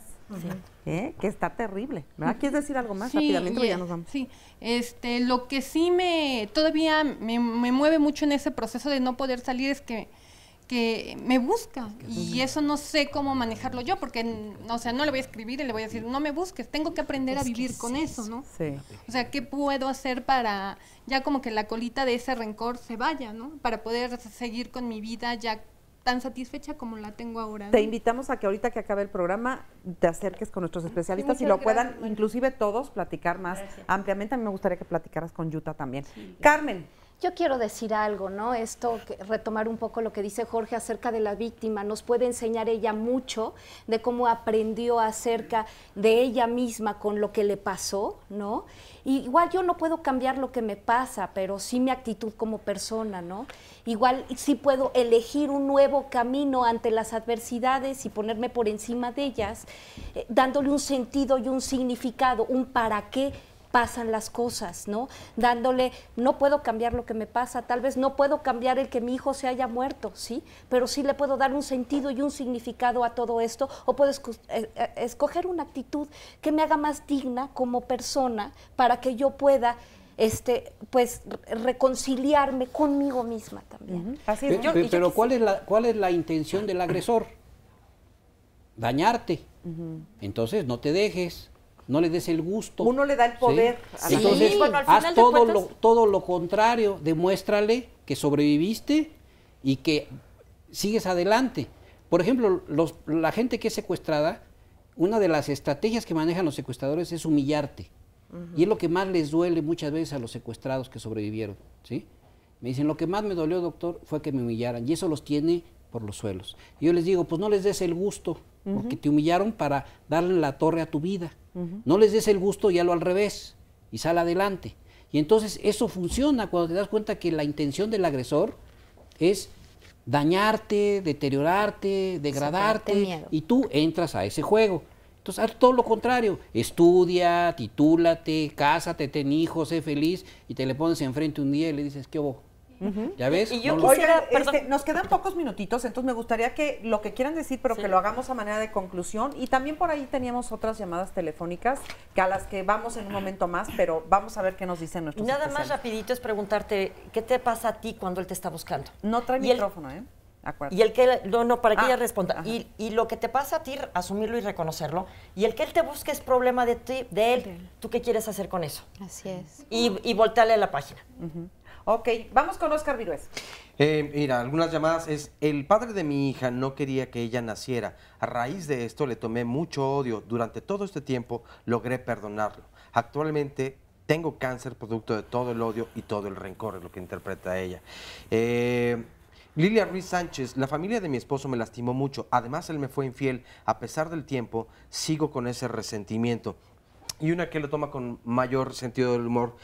Que está terrible, ¿verdad? ¿Quieres decir algo más rápidamente? Ya nos vamos. Sí, lo que sí todavía me mueve mucho en ese proceso de no poder salir es que me busca, y eso no sé cómo manejarlo yo, porque no le voy a escribir y le voy a decir, no me busques, tengo que aprender a vivir con eso, ¿no? Sí. O sea, ¿qué puedo hacer para ya como que la colita de ese rencor se vaya, ¿no? Para poder seguir con mi vida ya tan satisfecha como la tengo ahora, ¿no? Te invitamos a que ahorita que acabe el programa te acerques con nuestros especialistas y lo puedan, inclusive todos, platicar más ampliamente. A mí me gustaría que platicaras con Yuta también. Sí. Carmen. Yo quiero decir algo, ¿no? Retomar un poco lo que dice Jorge acerca de la víctima, nos puede enseñar ella mucho de cómo aprendió acerca de ella misma con lo que le pasó, ¿no? Y igual yo no puedo cambiar lo que me pasa, pero sí mi actitud como persona, ¿no? Igual sí puedo elegir un nuevo camino ante las adversidades y ponerme por encima de ellas, dándole un sentido y un significado, un para qué pasan las cosas, ¿no? Dándole, no puedo cambiar lo que me pasa, tal vez no puedo cambiar el que mi hijo se haya muerto, ¿sí? Pero sí le puedo dar un sentido y un significado a todo esto, o puedo escoger una actitud que me haga más digna como persona para que yo pueda pues reconciliarme conmigo misma también. Así es. Pero ¿cuál es la intención del agresor? Dañarte. Entonces no te dejes. No le des el gusto. Uno le da el poder. ¿Sí? Entonces, bueno, haz todo lo contrario. Demuéstrale que sobreviviste y que sigues adelante. Por ejemplo, la gente que es secuestrada, una de las estrategias que manejan los secuestradores es humillarte. Y es lo que más les duele muchas veces a los secuestrados que sobrevivieron, ¿sí? Me dicen, lo que más me dolió, doctor, fue que me humillaran. Y eso los tiene por los suelos. Y yo les digo, pues no les des el gusto, porque te humillaron para darle la torre a tu vida. No les des el gusto y hazlo al revés y sal adelante. Y entonces eso funciona cuando te das cuenta que la intención del agresor es dañarte, deteriorarte, degradarte, y tú entras a ese juego. Entonces haz todo lo contrario, estudia, titúlate, cásate, ten hijos, sé feliz, y te le pones enfrente un día y le dices, ¿qué hubo? ¿Ya ves? Y yo quisiera, nos quedan pocos minutitos, entonces me gustaría que lo que quieran decir, pero que lo hagamos a manera de conclusión. Y también por ahí teníamos otras llamadas telefónicas que a las que vamos en un momento más, pero vamos a ver qué nos dicen nuestros Nada más rapidito es preguntarte, ¿qué te pasa a ti cuando él te está buscando? No trae micrófono, Acuérdate. Y el que, no, para que ella responda. Y lo que te pasa a ti, asumirlo y reconocerlo. Y el que él te busque es problema de ti, de él. ¿Tú qué quieres hacer con eso? Así es. Y voltearle la página. Ok, vamos con Óscar Virués. Mira, algunas llamadas es, el padre de mi hija no quería que ella naciera. A raíz de esto le tomé mucho odio. Durante todo este tiempo logré perdonarlo. Actualmente tengo cáncer producto de todo el odio y todo el rencor, es lo que interpreta ella. Lilia Ruiz Sánchez, la familia de mi esposo me lastimó mucho, además él me fue infiel, a pesar del tiempo, sigo con ese resentimiento. Y una que lo toma con mayor sentido del humor,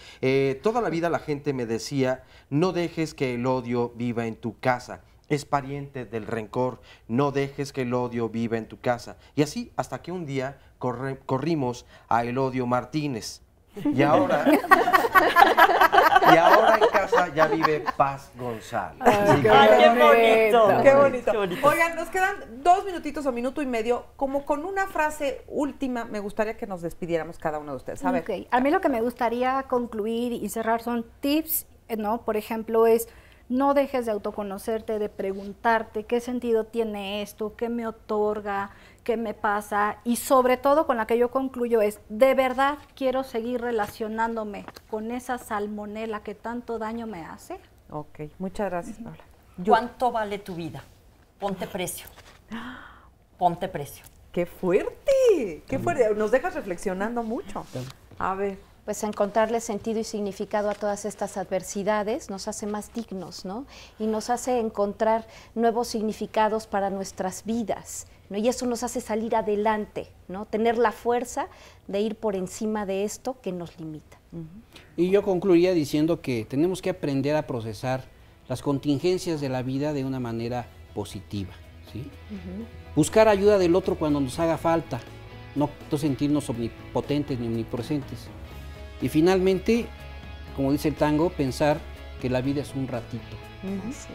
toda la vida la gente me decía, no dejes que el odio viva en tu casa, es pariente del rencor, no dejes que el odio viva en tu casa. Y así hasta que un día corrimos a Elodio Martínez. Y ahora en casa ya vive Paz González. Ay, qué bonito. Qué bonito. Oigan, nos quedan 2 minutitos o minuto y medio. Como con una frase última, me gustaría que nos despidiéramos cada uno de ustedes. A ver. Okay. A mí lo que me gustaría concluir y cerrar son tips, ¿no? Por ejemplo, es no dejes de autoconocerte, de preguntarte qué sentido tiene esto, qué me otorga, qué me pasa, y sobre todo con la que yo concluyo es, ¿de verdad quiero seguir relacionándome con esa salmonela que tanto daño me hace? Ok, muchas gracias, Paula. ¿Cuánto vale tu vida? Ponte precio. Ponte precio. ¡Qué fuerte! ¡Qué fuerte! Nos dejas reflexionando mucho. A ver. Pues encontrarle sentido y significado a todas estas adversidades nos hace más dignos, ¿no? Y nos hace encontrar nuevos significados para nuestras vidas, ¿no? Y eso nos hace salir adelante, ¿no? Tener la fuerza de ir por encima de esto que nos limita. Y yo concluiría diciendo que tenemos que aprender a procesar las contingencias de la vida de una manera positiva, ¿sí? Buscar ayuda del otro cuando nos haga falta, no sentirnos omnipotentes ni omnipresentes. Y finalmente, como dice el tango, pensar que la vida es un ratito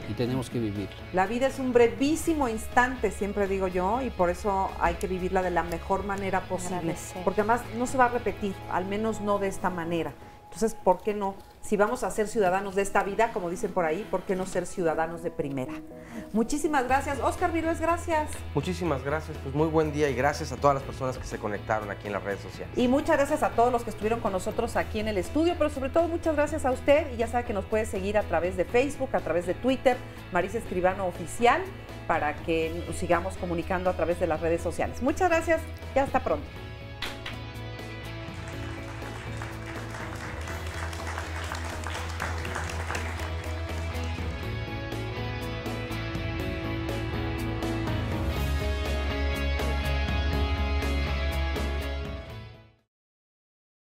y tenemos que vivirla. La vida es un brevísimo instante, siempre digo yo, y por eso hay que vivirla de la mejor manera posible. Agradecer. Porque además no se va a repetir, al menos no de esta manera. Entonces, ¿por qué no? Si vamos a ser ciudadanos de esta vida, como dicen por ahí, ¿por qué no ser ciudadanos de primera? Muchísimas gracias. Óscar Virués, gracias. Muchísimas gracias, pues muy buen día y gracias a todas las personas que se conectaron aquí en las redes sociales. Y muchas gracias a todos los que estuvieron con nosotros aquí en el estudio, pero sobre todo muchas gracias a usted, y ya sabe que nos puede seguir a través de Facebook, a través de Twitter, Marisa Escribano Oficial, para que nos sigamos comunicando a través de las redes sociales. Muchas gracias y hasta pronto.